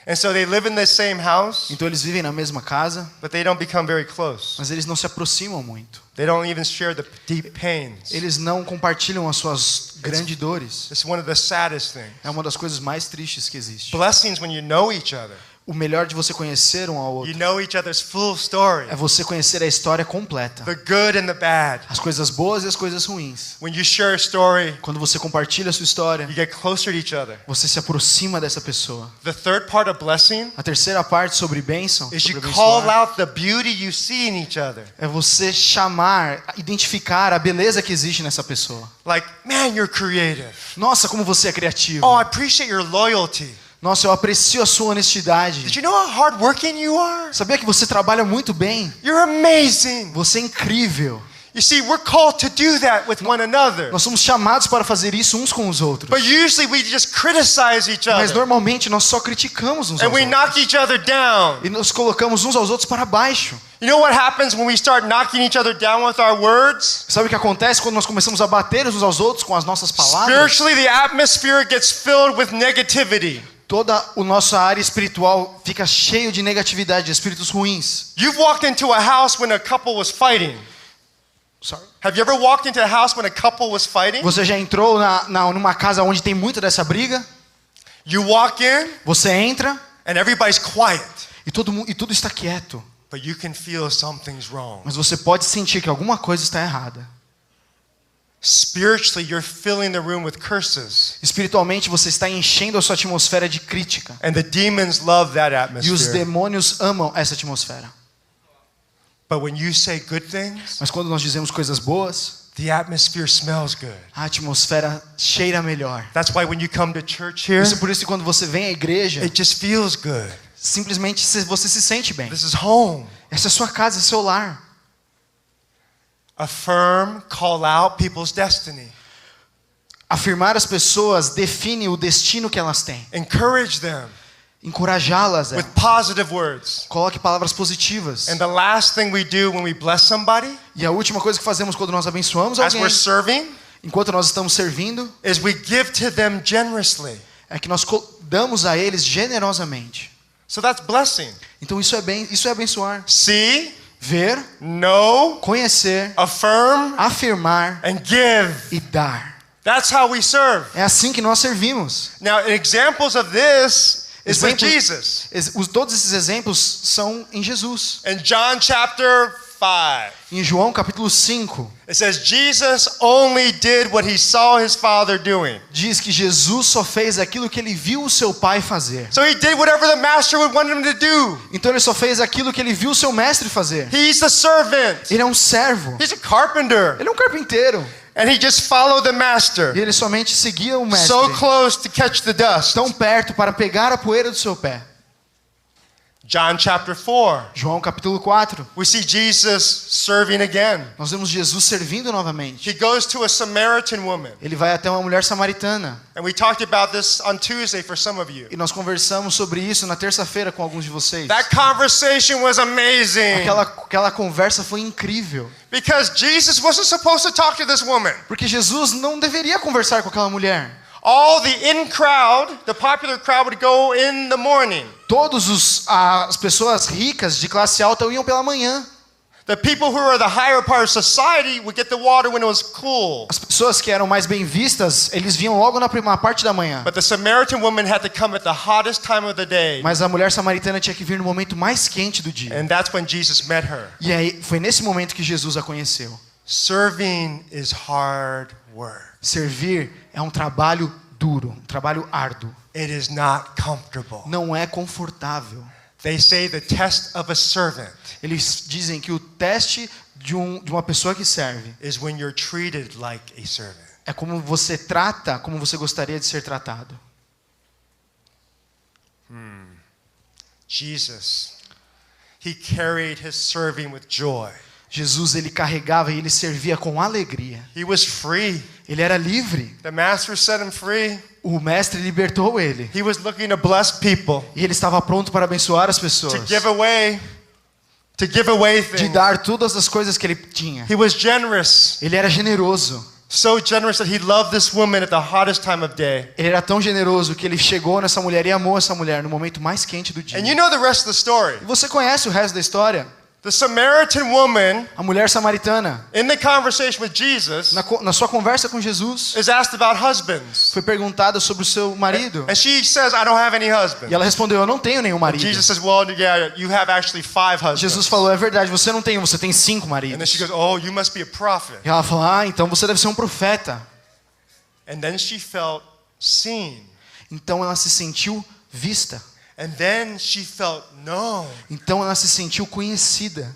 Speaker 1: And so they live in the same house,
Speaker 2: Então eles vivem na mesma casa,
Speaker 1: but they don't become very close.
Speaker 2: mas eles não se aproximam muito.
Speaker 1: They don't even share the deep pains.
Speaker 2: Eles não compartilham as suas grandes dores.
Speaker 1: It's one of the saddest things.
Speaker 2: É uma das coisas mais tristes que existe.
Speaker 1: Blessings when you know each other.
Speaker 2: O melhor de você conhecer um ao
Speaker 1: You
Speaker 2: outro
Speaker 1: know each other's full story.
Speaker 2: é você conhecer a história completa.
Speaker 1: The good and the bad.
Speaker 2: As coisas boas e as coisas ruins.
Speaker 1: When you share a story,
Speaker 2: Quando você compartilha a sua história,
Speaker 1: you get closer to each other.
Speaker 2: você se aproxima dessa pessoa.
Speaker 1: The third part of blessing
Speaker 2: A terceira parte sobre bênção,
Speaker 1: is
Speaker 2: sobre
Speaker 1: you call
Speaker 2: abençoar,
Speaker 1: out the beauty you see in each other.
Speaker 2: é você chamar, identificar a beleza que existe nessa pessoa.
Speaker 1: Like, man, you're creative.
Speaker 2: Nossa, como você é criativo.
Speaker 1: Oh, I appreciate your loyalty.
Speaker 2: Nossa, eu aprecio a sua honestidade.
Speaker 1: Did you know how hardworking you are?
Speaker 2: Sabia que você trabalha muito bem?
Speaker 1: You're amazing.
Speaker 2: Você é incrível.
Speaker 1: You see, we're called to do that with one another.
Speaker 2: Nós somos chamados para fazer isso uns com os outros.
Speaker 1: But usually we just criticize each
Speaker 2: Mas
Speaker 1: other.
Speaker 2: normalmente nós só criticamos uns
Speaker 1: And
Speaker 2: aos
Speaker 1: we
Speaker 2: outros.
Speaker 1: knock each other down.
Speaker 2: E nos colocamos uns aos outros para baixo.
Speaker 1: You know what happens when we start knocking each other down with our words?
Speaker 2: Sabe o que acontece quando nós começamos a bater uns aos outros com as nossas palavras?
Speaker 1: Spiritually, the atmosphere gets filled with negativity.
Speaker 2: Toda a nossa área espiritual fica cheio de negatividade, de espíritos ruins.
Speaker 1: You've walked into a house when a couple was fighting.
Speaker 2: Sorry.
Speaker 1: Have you ever walked into a house when a couple was fighting?
Speaker 2: Você já entrou numa casa onde tem muita dessa briga?
Speaker 1: You walk in
Speaker 2: Você entra
Speaker 1: and everybody's quiet,
Speaker 2: e tudo está quieto.
Speaker 1: but you can feel something's wrong.
Speaker 2: Mas você pode sentir que alguma coisa está errada.
Speaker 1: Spiritually, you're filling the room with curses.
Speaker 2: Espiritualmente, você está enchendo a sua atmosfera de crítica.
Speaker 1: And the demons love that
Speaker 2: E os
Speaker 1: atmosphere.
Speaker 2: demônios amam essa atmosfera.
Speaker 1: But when you say good things,
Speaker 2: Mas quando nós dizemos coisas boas,
Speaker 1: the atmosphere smells good.
Speaker 2: a atmosfera cheira melhor.
Speaker 1: That's why when you come to church here,
Speaker 2: Por isso que quando você vem à igreja,
Speaker 1: it just feels good.
Speaker 2: simplesmente você se sente bem.
Speaker 1: This is home.
Speaker 2: Essa é a sua casa, é seu lar.
Speaker 1: Affirm, call out people's destiny.
Speaker 2: Afirmar as pessoas define o destino que elas têm.
Speaker 1: Encourage them
Speaker 2: Encorajá-las.
Speaker 1: with positive words.
Speaker 2: Coloque palavras positivas.
Speaker 1: And the last thing we do when we bless somebody,
Speaker 2: E a última coisa que fazemos quando nós abençoamos
Speaker 1: as
Speaker 2: alguém,
Speaker 1: we're serving,
Speaker 2: enquanto nós estamos servindo,
Speaker 1: is we give to them generously.
Speaker 2: é que nós damos a eles generosamente.
Speaker 1: So that's blessing.
Speaker 2: Então isso é abençoar.
Speaker 1: See,
Speaker 2: Ver,
Speaker 1: know,
Speaker 2: conhecer,
Speaker 1: affirm,
Speaker 2: afirmar
Speaker 1: and give.
Speaker 2: e dar.
Speaker 1: That's how we serve.
Speaker 2: É assim que nós servimos.
Speaker 1: Now, examples of this is with
Speaker 2: Exemplos-
Speaker 1: Jesus.
Speaker 2: Todos esses exemplos são em Jesus.
Speaker 1: In John chapter 5.
Speaker 2: Em João capítulo 5,
Speaker 1: It says Jesus only did what he saw his Father doing.
Speaker 2: diz que Jesus só fez aquilo que ele viu o seu pai fazer.
Speaker 1: So he did whatever the master would want him to do.
Speaker 2: Então ele só fez aquilo que ele viu o seu mestre fazer.
Speaker 1: He's the servant.
Speaker 2: Ele é um servo.
Speaker 1: He's a carpenter.
Speaker 2: Ele é um carpinteiro.
Speaker 1: And he just followed the master.
Speaker 2: E ele somente seguia o mestre.
Speaker 1: So close to catch the dust.
Speaker 2: Tão perto para pegar a poeira do seu pé.
Speaker 1: John chapter 4.
Speaker 2: João capítulo 4.
Speaker 1: We see Jesus serving again.
Speaker 2: Nós vemos Jesus servindo novamente.
Speaker 1: He goes to a Samaritan woman.
Speaker 2: Ele vai até uma mulher samaritana.
Speaker 1: And we talked about this on Tuesday for some of you.
Speaker 2: E nós conversamos sobre isso na terça-feira com alguns de vocês.
Speaker 1: That conversation was amazing.
Speaker 2: Aquela conversa foi incrível.
Speaker 1: Because Jesus wasn't supposed to talk to this woman.
Speaker 2: Porque Jesus não deveria conversar com aquela mulher.
Speaker 1: All the in crowd, the popular crowd would go in the morning.
Speaker 2: As pessoas ricas de classe alta iam pela manhã.
Speaker 1: The people who were the higher part of society would get the water when it was cool.
Speaker 2: As pessoas que eram mais bem vistas, eles vinham logo na primeira parte da manhã.
Speaker 1: But the Samaritan woman had to come at the hottest time of the day.
Speaker 2: Mas a mulher samaritana tinha que vir no momento mais quente do dia.
Speaker 1: And that's when Jesus met her.
Speaker 2: E aí foi nesse momento que Jesus a conheceu.
Speaker 1: Serving is hard work.
Speaker 2: Servir é um trabalho duro, um trabalho árduo.
Speaker 1: It is not comfortable.
Speaker 2: Não é confortável.
Speaker 1: They say the test of a servant
Speaker 2: Eles dizem que o teste de uma pessoa que serve
Speaker 1: is when you're treated like a servant.
Speaker 2: é como você trata, como você gostaria de ser tratado.
Speaker 1: Jesus, he carried his serving with joy.
Speaker 2: Jesus, ele carregava e ele servia com alegria.
Speaker 1: He was free.
Speaker 2: Ele era livre.
Speaker 1: The master set him free.
Speaker 2: O mestre libertou ele.
Speaker 1: He was looking to bless people,
Speaker 2: E ele estava pronto para abençoar as
Speaker 1: to
Speaker 2: pessoas.
Speaker 1: give away
Speaker 2: De
Speaker 1: things.
Speaker 2: dar todas as coisas que ele tinha.
Speaker 1: He was generous.
Speaker 2: Ele era generoso.
Speaker 1: So generous that he loved this woman at the hottest time of day.
Speaker 2: Ele era tão generoso que ele chegou nessa mulher e amou essa mulher no momento mais quente do dia.
Speaker 1: And you know the rest of the story.
Speaker 2: E você conhece o resto da história?
Speaker 1: The Samaritan woman,
Speaker 2: A mulher samaritana,
Speaker 1: in the conversation with Jesus,
Speaker 2: na sua conversa com Jesus,
Speaker 1: is asked about husbands.
Speaker 2: foi perguntada sobre o seu marido.
Speaker 1: And she says, I don't have any
Speaker 2: E
Speaker 1: husbands.
Speaker 2: ela respondeu, eu não tenho nenhum marido.
Speaker 1: Jesus says, well, yeah, you have actually 5 husbands.
Speaker 2: Jesus falou, é verdade, você não tem um, você tem 5
Speaker 1: And then she
Speaker 2: maridos.
Speaker 1: goes, oh, you must be a prophet.
Speaker 2: E ela falou, então você deve ser um profeta.
Speaker 1: And then she felt seen.
Speaker 2: Então ela se sentiu vista.
Speaker 1: And then she felt known.
Speaker 2: Então ela se sentiu conhecida.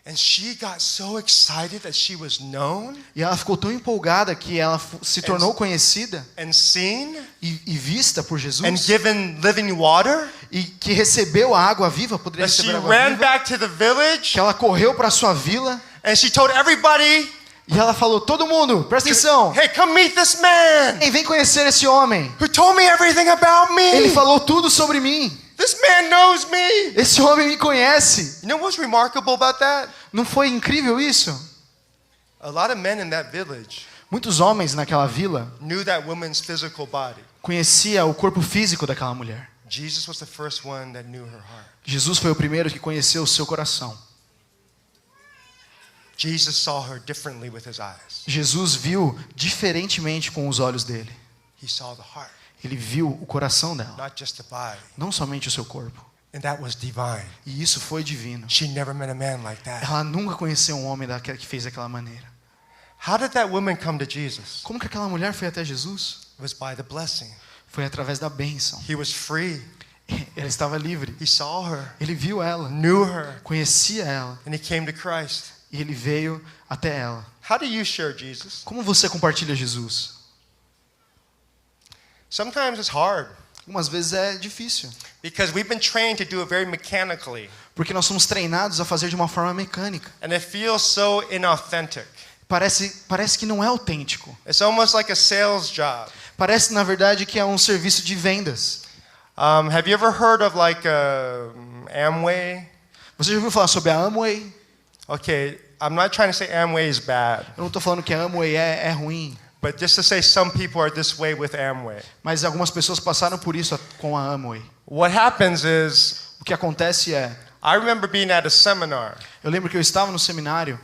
Speaker 1: And she got so excited that she was known
Speaker 2: E ela ficou tão empolgada que ela se tornou conhecida
Speaker 1: and seen
Speaker 2: e vista por
Speaker 1: and
Speaker 2: Jesus.
Speaker 1: given living water
Speaker 2: E que recebeu a água viva, poderia
Speaker 1: that she
Speaker 2: receber a água
Speaker 1: ran
Speaker 2: viva.
Speaker 1: back to the village
Speaker 2: Que ela correu para sua vila
Speaker 1: and she told everybody,
Speaker 2: e ela falou, todo mundo, presta atenção.
Speaker 1: hey, come meet this man
Speaker 2: Ei, vem conhecer esse homem.
Speaker 1: who told me everything about
Speaker 2: Ele
Speaker 1: me.
Speaker 2: falou tudo sobre mim.
Speaker 1: This man knows me.
Speaker 2: Esse homem me conhece.
Speaker 1: You know what's remarkable about that?
Speaker 2: Não foi incrível isso?
Speaker 1: A lot of men in that village
Speaker 2: Muitos homens naquela vila
Speaker 1: knew that woman's physical body.
Speaker 2: conheciam o corpo físico daquela mulher.
Speaker 1: Jesus was the first one that knew her heart.
Speaker 2: Jesus foi o primeiro que conheceu o seu coração.
Speaker 1: Jesus saw her differently with his eyes.
Speaker 2: Jesus viu diferentemente com os olhos dele.
Speaker 1: He saw the heart,
Speaker 2: Ele viu o coração dela,
Speaker 1: not just the body.
Speaker 2: não somente o seu corpo.
Speaker 1: And that was divine.
Speaker 2: E isso foi divino.
Speaker 1: She never met a man like that.
Speaker 2: Ela nunca conheceu um homem que fez daquela maneira.
Speaker 1: How did that woman come to Jesus?
Speaker 2: Como que aquela mulher foi até Jesus?
Speaker 1: It was by the blessing.
Speaker 2: Foi através da bênção.
Speaker 1: He was free.
Speaker 2: Ela estava livre.
Speaker 1: He saw her,
Speaker 2: Ele viu ela,
Speaker 1: knew her,
Speaker 2: conhecia ela
Speaker 1: and he came to Christ.
Speaker 2: e ele veio até ela.
Speaker 1: How do you share Jesus?
Speaker 2: Como você compartilha Jesus?
Speaker 1: Sometimes it's hard
Speaker 2: Algumas vezes é difícil,
Speaker 1: because we've been trained to do it very mechanically,
Speaker 2: porque nós somos treinados a fazer de uma forma mecânica.
Speaker 1: and it feels so inauthentic.
Speaker 2: Parece que não é autêntico.
Speaker 1: It's almost like a sales job.
Speaker 2: Parece, na verdade, que é um serviço de vendas.
Speaker 1: Have you ever heard of like Amway?
Speaker 2: Você já ouviu falar sobre a Amway?
Speaker 1: Okay, I'm not trying to say Amway is bad,
Speaker 2: Eu não estou falando que a Amway é ruim,
Speaker 1: but just to say some people are this way with Amway.
Speaker 2: mas algumas pessoas passaram por isso com a Amway.
Speaker 1: What happens is,
Speaker 2: O que acontece é,
Speaker 1: I remember being at a seminar,
Speaker 2: eu lembro que eu estava no seminário,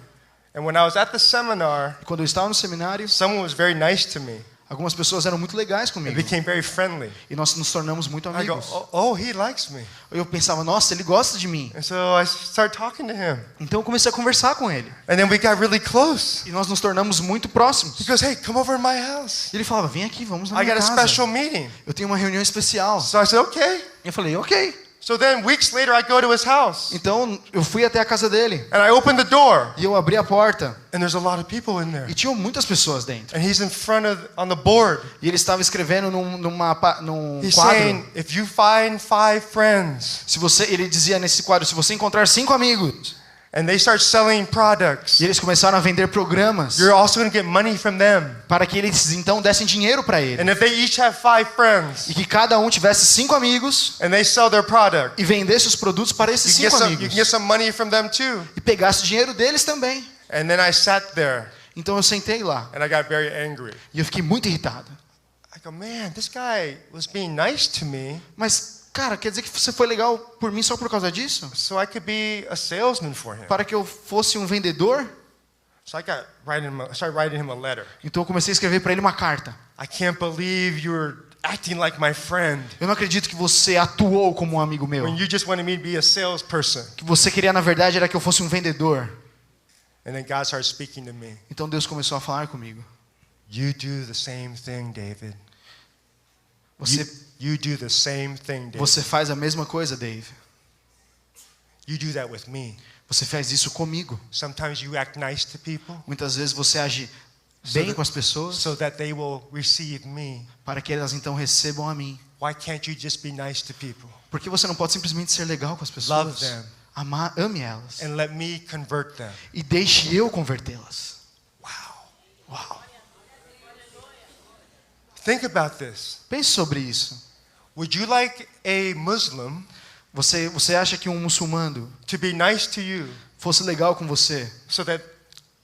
Speaker 1: and when I was at the seminar,
Speaker 2: e quando eu estava no seminário,
Speaker 1: someone was very nice to me.
Speaker 2: Algumas pessoas eram muito legais
Speaker 1: and
Speaker 2: comigo.
Speaker 1: became very friendly.
Speaker 2: E nós nos tornamos muito
Speaker 1: I go,
Speaker 2: amigos.
Speaker 1: oh, he likes me.
Speaker 2: Eu pensava, nossa, ele gosta de mim.
Speaker 1: And so I started talking to him.
Speaker 2: Então eu comecei a conversar com ele.
Speaker 1: And then we got really close.
Speaker 2: E nós nos tornamos muito próximos.
Speaker 1: He goes, hey, come over to my house.
Speaker 2: E ele falava, vem aqui, vamos na
Speaker 1: I
Speaker 2: minha
Speaker 1: got a
Speaker 2: casa.
Speaker 1: special meeting.
Speaker 2: Eu tenho uma reunião especial.
Speaker 1: So I said, okay.
Speaker 2: E eu falei, ok.
Speaker 1: So then weeks later, I go to his house.
Speaker 2: Então eu fui até a casa dele.
Speaker 1: And I open the door.
Speaker 2: E eu abri a porta.
Speaker 1: And there's a lot of people in there.
Speaker 2: E tinham muitas pessoas dentro.
Speaker 1: And he's in front of, on the board.
Speaker 2: E ele estava escrevendo num
Speaker 1: He's
Speaker 2: quadro.
Speaker 1: saying, if you find 5 friends,
Speaker 2: Ele dizia nesse quadro, se você encontrar 5 amigos,
Speaker 1: and they start selling products,
Speaker 2: e eles começaram a vender programas,
Speaker 1: you're also going to get money from them.
Speaker 2: para que eles então dessem dinheiro para ele.
Speaker 1: And if they each have 5 friends,
Speaker 2: E que cada um tivesse 5 amigos
Speaker 1: and they sell their product,
Speaker 2: e vendesse os produtos para esses
Speaker 1: you
Speaker 2: 5
Speaker 1: can
Speaker 2: amigos.
Speaker 1: get some money from them too.
Speaker 2: E pegasse o dinheiro deles também.
Speaker 1: And then I sat there,
Speaker 2: Então eu sentei lá.
Speaker 1: and I got very angry.
Speaker 2: E eu fiquei muito irritado.
Speaker 1: I go, man, this guy was being nice to me,
Speaker 2: Mas, cara, quer dizer que você foi legal por mim só por causa disso?
Speaker 1: so I could be a salesman for him.
Speaker 2: Para que eu fosse um vendedor?
Speaker 1: So I started writing him a letter.
Speaker 2: Então eu comecei a escrever para ele uma carta.
Speaker 1: I can't believe you're acting like my friend
Speaker 2: Eu não acredito que você atuou como um amigo meu.
Speaker 1: when you just wanted me to be a salesperson.
Speaker 2: O que você queria, na verdade, era que eu fosse um vendedor.
Speaker 1: And then God started speaking to me.
Speaker 2: Então Deus começou a falar comigo.
Speaker 1: You do the same thing, David. You do the same thing, David.
Speaker 2: Você faz a mesma coisa, Dave.
Speaker 1: You do that with me.
Speaker 2: Você faz isso comigo.
Speaker 1: Sometimes you act nice to people
Speaker 2: Muitas vezes você age bem com as pessoas
Speaker 1: so that they will receive me.
Speaker 2: para que elas então recebam a mim.
Speaker 1: Why can't you just be nice to people
Speaker 2: Por que você não pode simplesmente ser legal com as pessoas?
Speaker 1: Love them.
Speaker 2: Ame elas.
Speaker 1: and let me convert them?
Speaker 2: E deixe eu convertê-las.
Speaker 1: Wow.
Speaker 2: Uau.
Speaker 1: Think about this.
Speaker 2: Pense sobre isso.
Speaker 1: Would you like a Muslim
Speaker 2: Você acha que um muçulmano
Speaker 1: to be nice to you
Speaker 2: fosse legal com você
Speaker 1: so that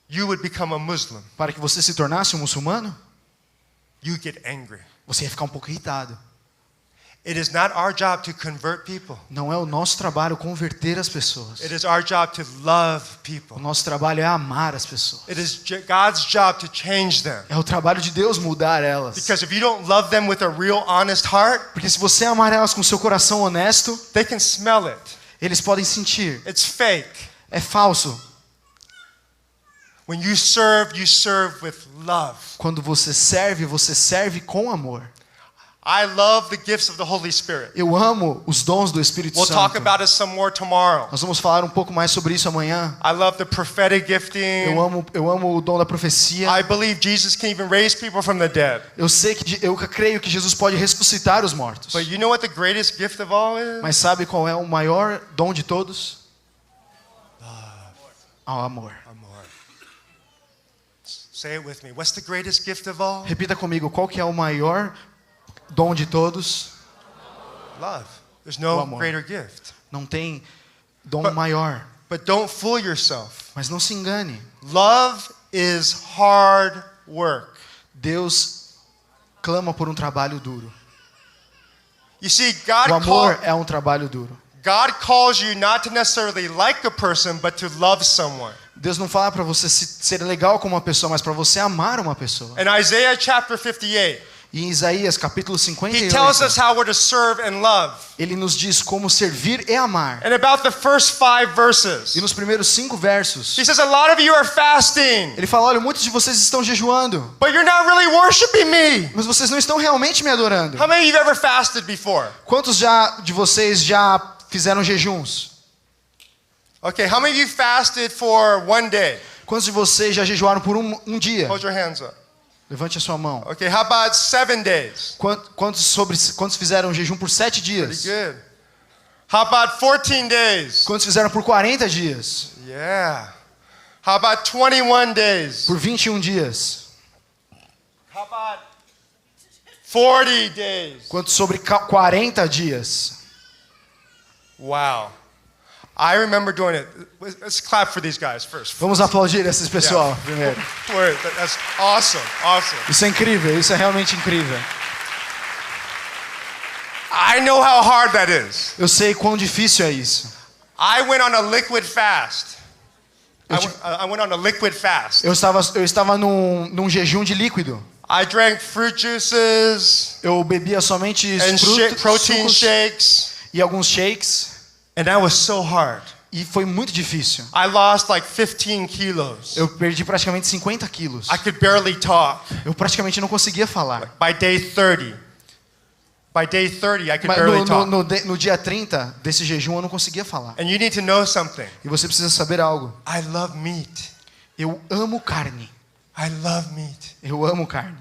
Speaker 1: you would become a Muslim?
Speaker 2: para que você se tornasse um muçulmano?
Speaker 1: You get angry.
Speaker 2: Você ia ficar um pouco irritado.
Speaker 1: It is not our job to convert people.
Speaker 2: Não é o nosso trabalho converter as pessoas.
Speaker 1: It is our job to love
Speaker 2: O
Speaker 1: people.
Speaker 2: nosso trabalho é amar as pessoas.
Speaker 1: It is God's job to change them.
Speaker 2: É o trabalho de Deus mudar elas.
Speaker 1: Because if you don't love them with a real honest heart,
Speaker 2: Porque se você amar elas com seu coração honesto,
Speaker 1: they can smell it.
Speaker 2: eles podem sentir.
Speaker 1: It's fake.
Speaker 2: É falso.
Speaker 1: When you serve with love.
Speaker 2: Quando você serve com amor.
Speaker 1: I love the gifts of the Holy Spirit.
Speaker 2: Eu amo os dons do Espírito
Speaker 1: We'll talk
Speaker 2: Santo.
Speaker 1: about it some more tomorrow.
Speaker 2: Nós vamos falar um pouco mais sobre isso amanhã.
Speaker 1: I love the prophetic gifting.
Speaker 2: Eu amo o dom da profecia.
Speaker 1: I believe Jesus can even raise people from the dead.
Speaker 2: Eu creio que Jesus pode ressuscitar os mortos.
Speaker 1: But you know what the greatest gift of all is?
Speaker 2: Mas sabe qual é o maior dom de todos? O amor.
Speaker 1: Amor. Say it with me. What's the greatest gift of all?
Speaker 2: Repita comigo, qual que é o maior dom de todos?
Speaker 1: Love. There's
Speaker 2: O
Speaker 1: no
Speaker 2: amor.
Speaker 1: greater gift.
Speaker 2: Não tem dom
Speaker 1: But-
Speaker 2: maior.
Speaker 1: But don't fool yourself.
Speaker 2: Mas não se engane.
Speaker 1: Love is hard work.
Speaker 2: Deus clama por um trabalho duro.
Speaker 1: You see,
Speaker 2: O amor é um trabalho duro.
Speaker 1: God calls you not to necessarily like a person, but to love someone.
Speaker 2: Deus não fala para você ser legal com uma pessoa, mas para você amar uma pessoa.
Speaker 1: In Isaiah chapter 58,
Speaker 2: E em Isaías capítulo
Speaker 1: he
Speaker 2: 58,
Speaker 1: tells us how we're to serve and love.
Speaker 2: ele nos diz como servir e amar.
Speaker 1: And about the first 5 verses,
Speaker 2: E nos primeiros 5 versos,
Speaker 1: he says, a lot of you are fasting,
Speaker 2: ele fala, olha, muitos de vocês estão jejuando,
Speaker 1: but you're not really worshiping me.
Speaker 2: mas vocês não estão realmente me adorando.
Speaker 1: How many of you have ever fasted before?
Speaker 2: Quantos de vocês já fizeram jejuns?
Speaker 1: Okay, how many of you fasted for one day?
Speaker 2: Quantos de vocês já jejuaram por um dia?
Speaker 1: Hold your hands up.
Speaker 2: Levante a sua mão.
Speaker 1: Okay, how about 7 days?
Speaker 2: Quantos fizeram jejum por 7 dias?
Speaker 1: Pretty good. How about 14 days?
Speaker 2: Quantos fizeram por 40 dias?
Speaker 1: Yeah. How about 21 days?
Speaker 2: Por 21 dias?
Speaker 1: How about 40 days?
Speaker 2: Quantos sobre 40 dias?
Speaker 1: Wow. I remember doing it. Let's clap for these guys first.
Speaker 2: Vamos aplaudir esse pessoal primeiro.
Speaker 1: That's awesome. Awesome.
Speaker 2: Isso é incrível, isso é realmente incrível.
Speaker 1: I know how hard that is.
Speaker 2: Eu sei quão difícil é isso.
Speaker 1: I went on a liquid fast.
Speaker 2: Eu
Speaker 1: I went on a liquid fast.
Speaker 2: Eu estava num jejum de líquido.
Speaker 1: I drank fruit juices
Speaker 2: Eu bebia somente
Speaker 1: and protein
Speaker 2: sucos
Speaker 1: shakes,
Speaker 2: e alguns shakes.
Speaker 1: and that was so hard.
Speaker 2: E foi muito difícil.
Speaker 1: I lost like 15 kilos.
Speaker 2: Eu perdi praticamente 50 quilos.
Speaker 1: I could barely talk.
Speaker 2: Eu praticamente não conseguia falar.
Speaker 1: By day 30, I could
Speaker 2: Mas
Speaker 1: barely talk.
Speaker 2: no dia 30 desse jejum eu não conseguia falar.
Speaker 1: And you need to know something.
Speaker 2: E você precisa saber algo.
Speaker 1: I love meat.
Speaker 2: Eu amo carne.
Speaker 1: I love meat.
Speaker 2: Eu amo carne.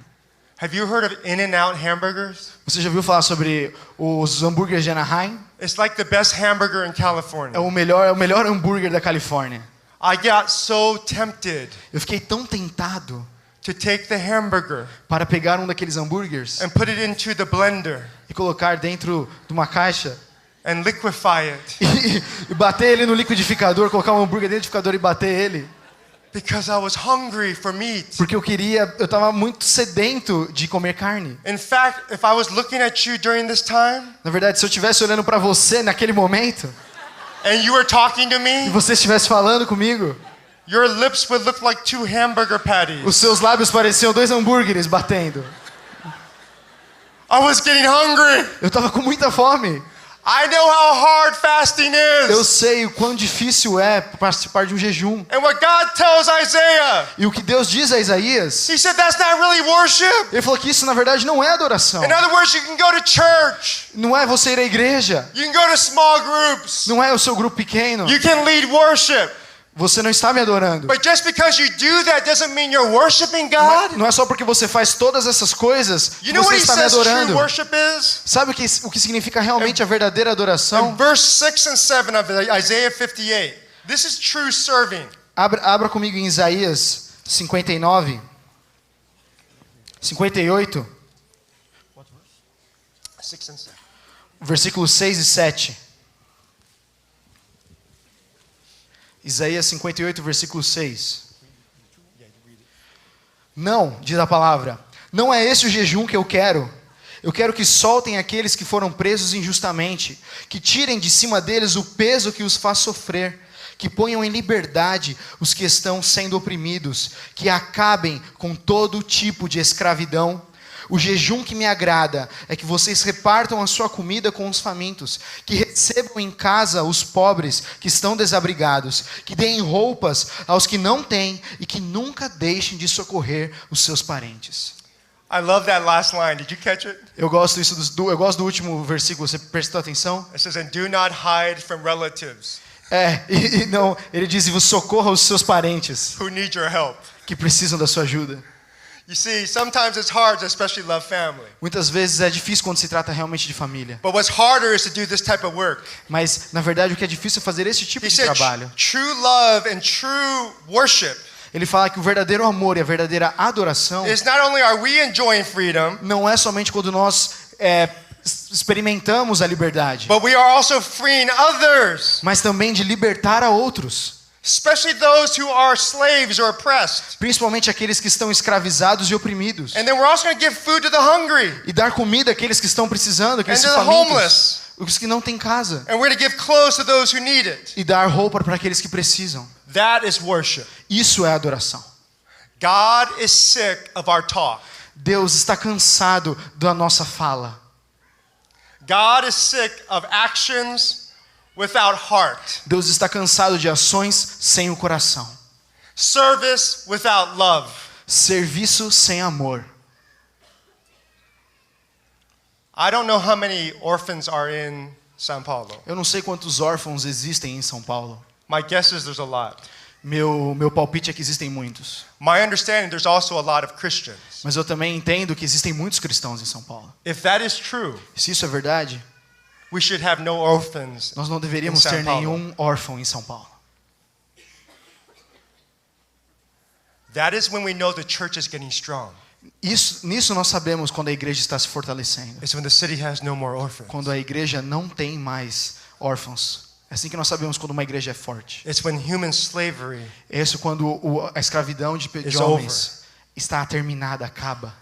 Speaker 1: Have you heard of In-N-Out hamburgers?
Speaker 2: Você já ouviu falar sobre os hambúrgueres de Anaheim?
Speaker 1: It's like the best hamburger in California.
Speaker 2: É o melhor hambúrguer da Califórnia.
Speaker 1: I got so tempted
Speaker 2: Eu fiquei tão tentado
Speaker 1: to take the hamburger
Speaker 2: para pegar um daqueles hambúrgueres
Speaker 1: and put it into the blender
Speaker 2: e colocar dentro de uma caixa
Speaker 1: and liquefy it
Speaker 2: e bater ele no liquidificador, colocar um hambúrguer dentro do liquidificador e bater ele.
Speaker 1: because I was hungry for meat.
Speaker 2: Porque eu estava muito sedento de comer carne.
Speaker 1: In fact, if I was looking at you during this time
Speaker 2: Na verdade, se eu estivesse olhando para você naquele momento
Speaker 1: and you were talking to
Speaker 2: e
Speaker 1: me,
Speaker 2: você estivesse falando comigo,
Speaker 1: your lips would look like 2 hamburger patties.
Speaker 2: os seus lábios pareciam 2 hambúrgueres batendo.
Speaker 1: I was getting hungry.
Speaker 2: Eu estava com muita fome.
Speaker 1: I know how hard fasting
Speaker 2: Eu
Speaker 1: is.
Speaker 2: sei o quão difícil é participar de um jejum.
Speaker 1: And what God tells Isaiah,
Speaker 2: E o que Deus diz a Isaías,
Speaker 1: He said that's not really worship.
Speaker 2: ele falou que isso na verdade não é adoração.
Speaker 1: In other words, you can go to church.
Speaker 2: Não é você ir à igreja.
Speaker 1: You can go to small groups.
Speaker 2: Não é o seu grupo pequeno.
Speaker 1: You can lead worship.
Speaker 2: Você não está me adorando.
Speaker 1: But just because you do that doesn't mean you're worshiping God.
Speaker 2: Não é só porque você faz todas essas coisas que
Speaker 1: You know
Speaker 2: você
Speaker 1: what He
Speaker 2: está me
Speaker 1: says true
Speaker 2: adorando.
Speaker 1: worship is?
Speaker 2: Sabe o que significa realmente a verdadeira adoração?
Speaker 1: In verse 6 and 7 of Isaiah 58. This is true serving.
Speaker 2: Abra comigo em Isaías 59, 58,
Speaker 1: 6 and 7.
Speaker 2: versículos 6 e 7. Isaías 58, versículo 6. Não, diz a palavra, não é esse o jejum que eu quero. Eu quero que soltem aqueles que foram presos injustamente, que tirem de cima deles o peso que os faz sofrer, que ponham em liberdade os que estão sendo oprimidos, que acabem com todo tipo de escravidão. O jejum que me agrada é que vocês repartam a sua comida com os famintos, que recebam em casa os pobres que estão desabrigados, que deem roupas aos que não têm e que nunca deixem de socorrer os seus parentes.
Speaker 1: I love that last line. Did you catch it?
Speaker 2: Eu gosto do último versículo, você prestou atenção?
Speaker 1: It says, and do not hide from relatives
Speaker 2: Não, ele diz, e você socorra os seus parentes
Speaker 1: who need your help.
Speaker 2: que precisam da sua ajuda.
Speaker 1: You see, sometimes it's hard to especially love family.
Speaker 2: Muitas vezes é difícil quando se trata realmente de família.
Speaker 1: But what's harder is to do this type of work.
Speaker 2: Mas, na verdade, o que é difícil é fazer esse tipo
Speaker 1: He
Speaker 2: de
Speaker 1: said,
Speaker 2: trabalho.
Speaker 1: true love and true worship
Speaker 2: Ele fala que o verdadeiro amor e a verdadeira adoração
Speaker 1: is not only are we enjoying freedom,
Speaker 2: não é somente quando nós experimentamos a liberdade,
Speaker 1: but we are also freeing others,
Speaker 2: mas também de libertar a outros,
Speaker 1: especially those who are slaves or oppressed.
Speaker 2: principalmente aqueles que estão escravizados e oprimidos,
Speaker 1: And then we're also going to give food to the hungry
Speaker 2: e dar comida àqueles que estão precisando,
Speaker 1: and
Speaker 2: aqueles
Speaker 1: to the
Speaker 2: famintos,
Speaker 1: homeless.
Speaker 2: os que não têm casa,
Speaker 1: And we're going to give clothes to those who need it.
Speaker 2: e dar roupa para aqueles que precisam.
Speaker 1: That is worship.
Speaker 2: Isso é adoração.
Speaker 1: God is sick of our talk.
Speaker 2: Deus está cansado da nossa fala.
Speaker 1: God is sick of actions without heart.
Speaker 2: Deus está cansado de ações sem o coração.
Speaker 1: Service without love.
Speaker 2: Serviço sem amor.
Speaker 1: I don't know how many orphans are in São Paulo.
Speaker 2: Eu não sei quantos órfãos existem em São Paulo.
Speaker 1: My guess is there's a lot.
Speaker 2: Meu palpite é que existem muitos.
Speaker 1: My understanding, there's also a lot of Christians.
Speaker 2: Mas eu também entendo que existem muitos cristãos em São Paulo.
Speaker 1: If that is true,
Speaker 2: Se isso é verdade,
Speaker 1: we should have no orphans.
Speaker 2: nós não deveríamos
Speaker 1: Em São
Speaker 2: ter
Speaker 1: Paulo.
Speaker 2: nenhum órfão em São Paulo.
Speaker 1: That is when we know the church is getting strong.
Speaker 2: Nisso nós sabemos quando a igreja está se fortalecendo.
Speaker 1: It's when the city has no more orphans.
Speaker 2: Quando a igreja não tem mais órfãos. É assim que nós sabemos quando uma igreja é forte.
Speaker 1: It's when human slavery
Speaker 2: É isso quando a escravidão de
Speaker 1: It's
Speaker 2: homens está terminada, acaba.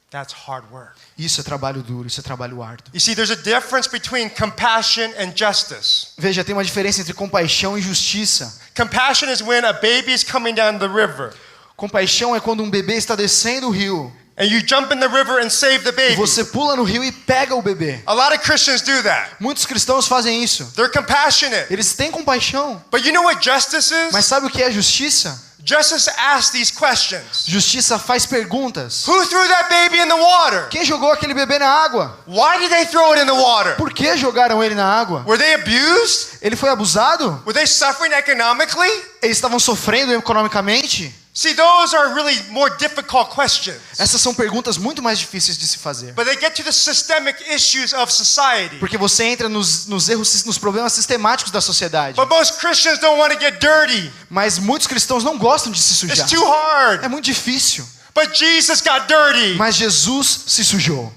Speaker 1: That's hard work.
Speaker 2: Isso é trabalho duro, isso é trabalho árduo.
Speaker 1: You see, there's a difference between compassion and justice.
Speaker 2: Veja, tem uma diferença entre compaixão e justiça.
Speaker 1: Compassion is when a baby is coming down the river.
Speaker 2: Compaixão é quando um bebê está descendo o rio.
Speaker 1: and you jump in the river and save the
Speaker 2: E
Speaker 1: baby.
Speaker 2: você pula no rio e pega o bebê.
Speaker 1: A lot of Christians do that.
Speaker 2: Muitos cristãos fazem isso.
Speaker 1: They're compassionate.
Speaker 2: Eles têm compaixão.
Speaker 1: But you know what justice is?
Speaker 2: Mas sabe o que é justiça?
Speaker 1: Justice asks these questions.
Speaker 2: Justiça faz perguntas.
Speaker 1: Who threw that baby in the water?
Speaker 2: Quem jogou aquele bebê na água?
Speaker 1: Why did they throw it in the water?
Speaker 2: Por que jogaram ele na água?
Speaker 1: Were they abused?
Speaker 2: Ele foi abusado?
Speaker 1: Were they suffering economically?
Speaker 2: Eles estavam sofrendo economicamente?
Speaker 1: See, those are really more difficult questions.
Speaker 2: Essas são perguntas muito mais difíceis de se fazer.
Speaker 1: But they get to the systemic issues of society.
Speaker 2: Porque você entra nos erros, nos problemas sistemáticos da sociedade.
Speaker 1: But most Christians don't want to get dirty.
Speaker 2: Mas muitos cristãos não gostam de se
Speaker 1: It's
Speaker 2: sujar.
Speaker 1: too hard.
Speaker 2: É muito difícil.
Speaker 1: But Jesus got dirty.
Speaker 2: Mas Jesus se sujou.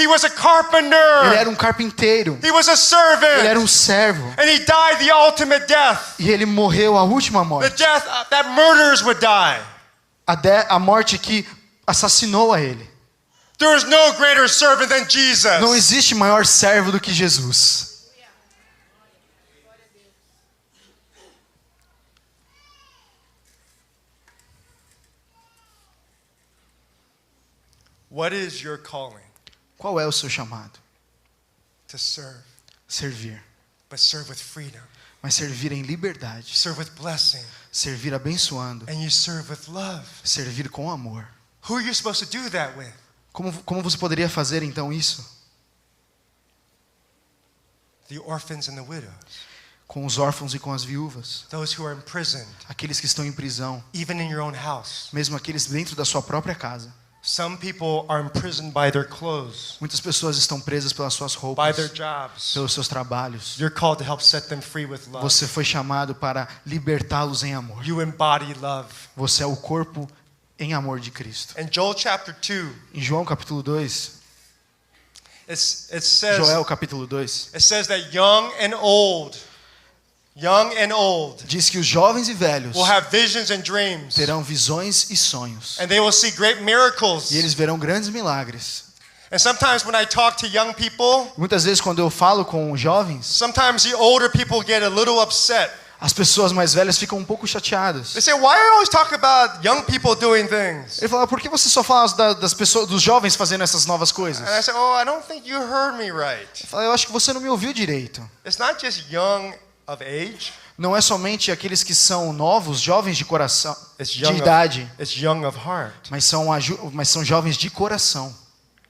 Speaker 1: He was a carpenter.
Speaker 2: Ele era um carpinteiro.
Speaker 1: He was a
Speaker 2: Ele era
Speaker 1: servant.
Speaker 2: um servo.
Speaker 1: And he died the ultimate death.
Speaker 2: E ele morreu a última
Speaker 1: The
Speaker 2: morte.
Speaker 1: death that murderers would die.
Speaker 2: A morte que assassinou a ele.
Speaker 1: There is no greater servant than Jesus.
Speaker 2: Não existe maior servo do que Jesus.
Speaker 1: What is your calling?
Speaker 2: Qual é o seu chamado?
Speaker 1: To serve,
Speaker 2: Servir.
Speaker 1: but serve with freedom.
Speaker 2: Mas servir em liberdade.
Speaker 1: Serve with blessing.
Speaker 2: Servir abençoando.
Speaker 1: And you serve with love.
Speaker 2: Servir com amor.
Speaker 1: Who are you supposed to do that with?
Speaker 2: Como você poderia fazer então isso?
Speaker 1: The orphans and the widows.
Speaker 2: Com os órfãos e com as viúvas.
Speaker 1: Those who are imprisoned,
Speaker 2: Aqueles que estão em prisão.
Speaker 1: even in your own house.
Speaker 2: Mesmo aqueles dentro da sua própria casa.
Speaker 1: Some people are imprisoned by their clothes,
Speaker 2: Muitas pessoas estão presas pelas suas
Speaker 1: by
Speaker 2: roupas.
Speaker 1: their jobs.
Speaker 2: Pelos seus trabalhos.
Speaker 1: You're called to help set them free with love.
Speaker 2: Você foi chamado para libertá-los em amor.
Speaker 1: You embody love.
Speaker 2: Você é o corpo em amor de Cristo.
Speaker 1: In Joel chapter 2,
Speaker 2: Em João capítulo 2,
Speaker 1: it says
Speaker 2: Joel capítulo 2,
Speaker 1: that young and old
Speaker 2: diz que os jovens e velhos
Speaker 1: will have visions and dreams,
Speaker 2: terão visões e sonhos.
Speaker 1: and they will see great miracles.
Speaker 2: E eles verão grandes milagres.
Speaker 1: And sometimes when I talk to young people,
Speaker 2: Muitas vezes quando eu falo com jovens,
Speaker 1: sometimes the older people get a little upset.
Speaker 2: as pessoas mais velhas ficam um pouco chateadas.
Speaker 1: They say, "Why are you always talking about young people doing things?"
Speaker 2: Ele fala: por que você só fala das pessoas, dos jovens fazendo essas novas coisas?
Speaker 1: And I say, "Oh, I don't think you heard me right.
Speaker 2: Ele fala: eu acho que você não me ouviu direito.
Speaker 1: It's not just young of age,
Speaker 2: Não é somente aqueles que são novos, jovens de coração,
Speaker 1: it's
Speaker 2: de
Speaker 1: young
Speaker 2: idade,
Speaker 1: it's young of heart.
Speaker 2: mas são jovens de coração.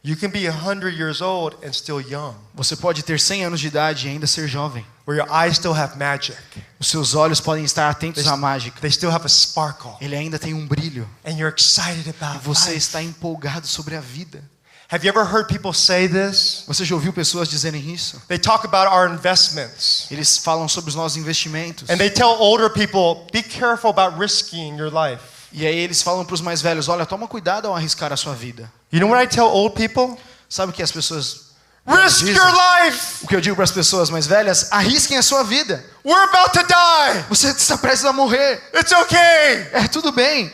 Speaker 1: You can be 100 years old and still young,
Speaker 2: Você pode ter 100 anos de idade e ainda ser jovem.
Speaker 1: where your eyes still have magic.
Speaker 2: Os seus olhos podem estar atentos à mágica.
Speaker 1: They still have a sparkle,
Speaker 2: Ele ainda tem um brilho.
Speaker 1: and you're excited
Speaker 2: E
Speaker 1: about
Speaker 2: você
Speaker 1: life.
Speaker 2: está empolgado sobre a vida.
Speaker 1: Have you ever heard people say this?
Speaker 2: Você já ouviu pessoas dizerem isso?
Speaker 1: They talk about our investments,
Speaker 2: Eles falam sobre os nossos investimentos.
Speaker 1: and they tell older people, "Be careful about risking your life."
Speaker 2: E aí eles falam para os mais velhos: olha, toma cuidado ao arriscar a sua vida.
Speaker 1: You know what I tell old people?
Speaker 2: Sabe o que as pessoas
Speaker 1: Risk
Speaker 2: dizem?
Speaker 1: your life.
Speaker 2: O que eu digo para as pessoas mais velhas? Arrisquem a sua vida.
Speaker 1: We're about to die.
Speaker 2: Você está prestes a morrer.
Speaker 1: It's okay.
Speaker 2: É tudo bem.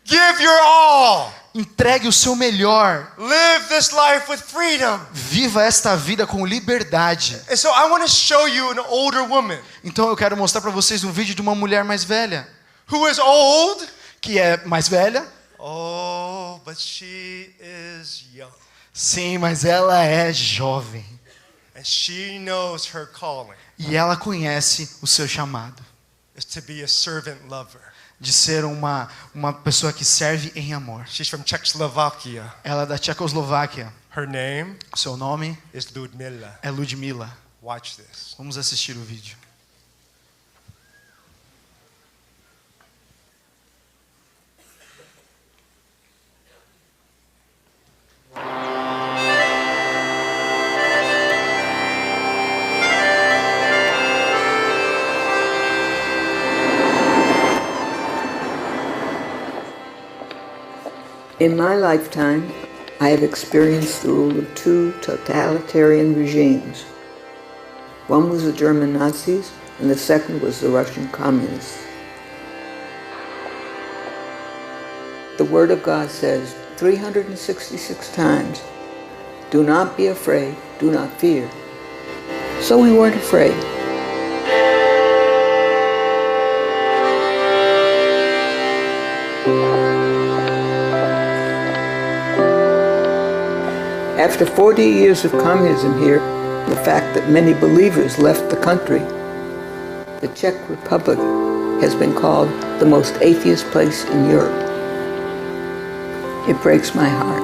Speaker 1: Give your all.
Speaker 2: Entregue o seu melhor.
Speaker 1: Live this life with freedom.
Speaker 2: Viva esta vida com liberdade.
Speaker 1: And so I want to show you an older woman
Speaker 2: Então eu quero mostrar para vocês um vídeo de uma mulher mais velha,
Speaker 1: who is old.
Speaker 2: que é mais velha.
Speaker 1: Oh, but she is young.
Speaker 2: Sim, mas ela é jovem.
Speaker 1: And she knows her calling
Speaker 2: E ela conhece o seu chamado
Speaker 1: is to be a servant lover.
Speaker 2: de ser uma pessoa que serve em amor.
Speaker 1: She's from Czechoslovakia.
Speaker 2: Ela é da Tchecoslováquia.
Speaker 1: Her name
Speaker 2: O seu nome
Speaker 1: is Ludmila.
Speaker 2: é Ludmila.
Speaker 1: Watch this.
Speaker 2: Vamos assistir o vídeo.
Speaker 3: In my lifetime, I have experienced the rule of two totalitarian regimes. One was the German Nazis, and the second was the Russian communists. The Word of God says 366 times, "Do not be afraid, do not fear." So we weren't afraid. After 40 years of communism here, the fact that many believers left the country, the Czech Republic has been called the most atheist place in Europe. It breaks my heart.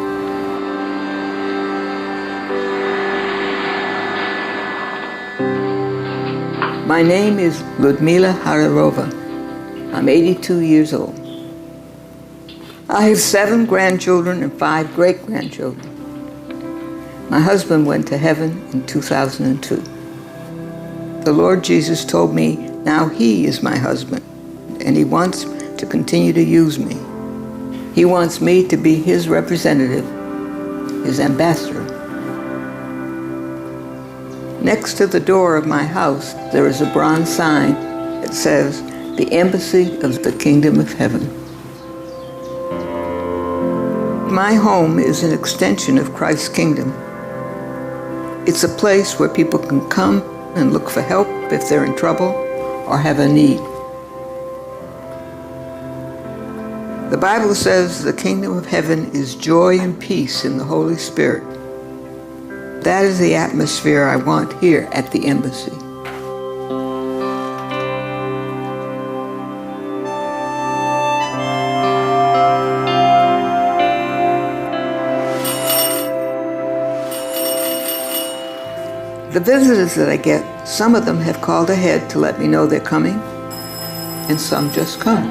Speaker 3: My name is Ludmila Hararova. I'm 82 years old. I have 7 grandchildren and 5 great-grandchildren. My husband went to heaven in 2002. The Lord Jesus told me now He is my husband, and He wants to continue to use me. He wants me to be His representative, His ambassador. Next to the door of my house, there is a bronze sign that says, "The Embassy of the Kingdom of Heaven." My home is an extension of Christ's kingdom. It's a place where people can come and look for help if they're in trouble or have a need. The Bible says the kingdom of heaven is joy and peace in the Holy Spirit. That is the atmosphere I want here at the embassy. The visitors that I get, some of them have called ahead to let me know they're coming, and some just come.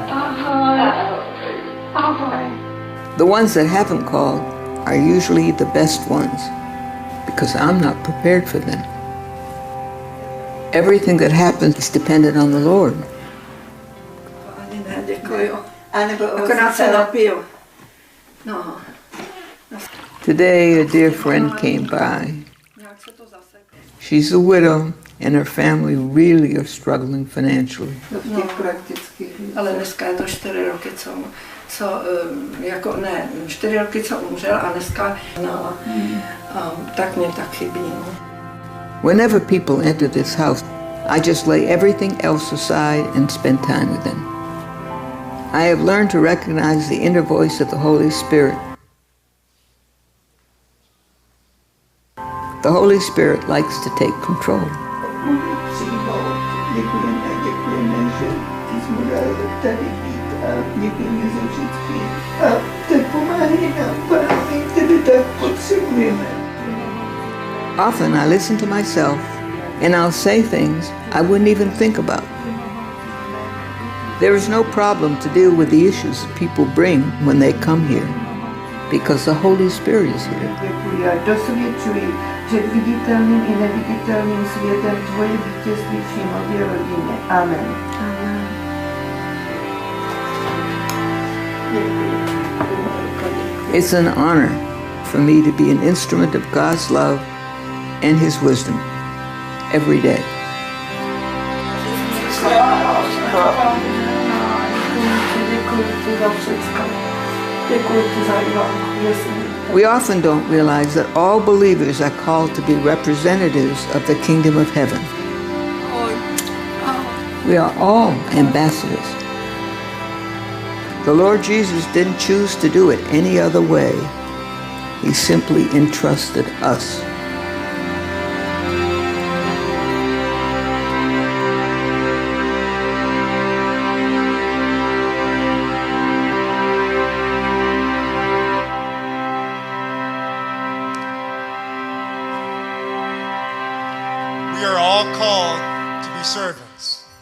Speaker 3: The ones that haven't called are usually the best ones, because I'm not prepared for them. Everything that happens is dependent on the Lord. Today, a dear friend came by. She's a widow, and her family really are struggling financially.
Speaker 4: Ale dneska je to 4 roky, ne, 4 roky, co umřel, a dneska tak mě tak chybí.
Speaker 3: Whenever people enter this house, I just lay everything else aside and spend time with them. I have learned to recognize the inner voice of the Holy Spirit. The Holy Spirit likes to take control. Often I listen to myself and I'll say things I wouldn't even think about. There is no problem to deal with the issues that people bring when they come here, because the Holy Spirit is here.
Speaker 4: Před viditelným i neviditelným světem tvoje vítězství v Šimově rodině. Amen.
Speaker 3: It's an honor for me to be an instrument of God's love and His wisdom every day. We often don't realize that all believers are called to be representatives of the kingdom of heaven. We are all ambassadors. The Lord Jesus didn't choose to do it any other way. He simply entrusted us.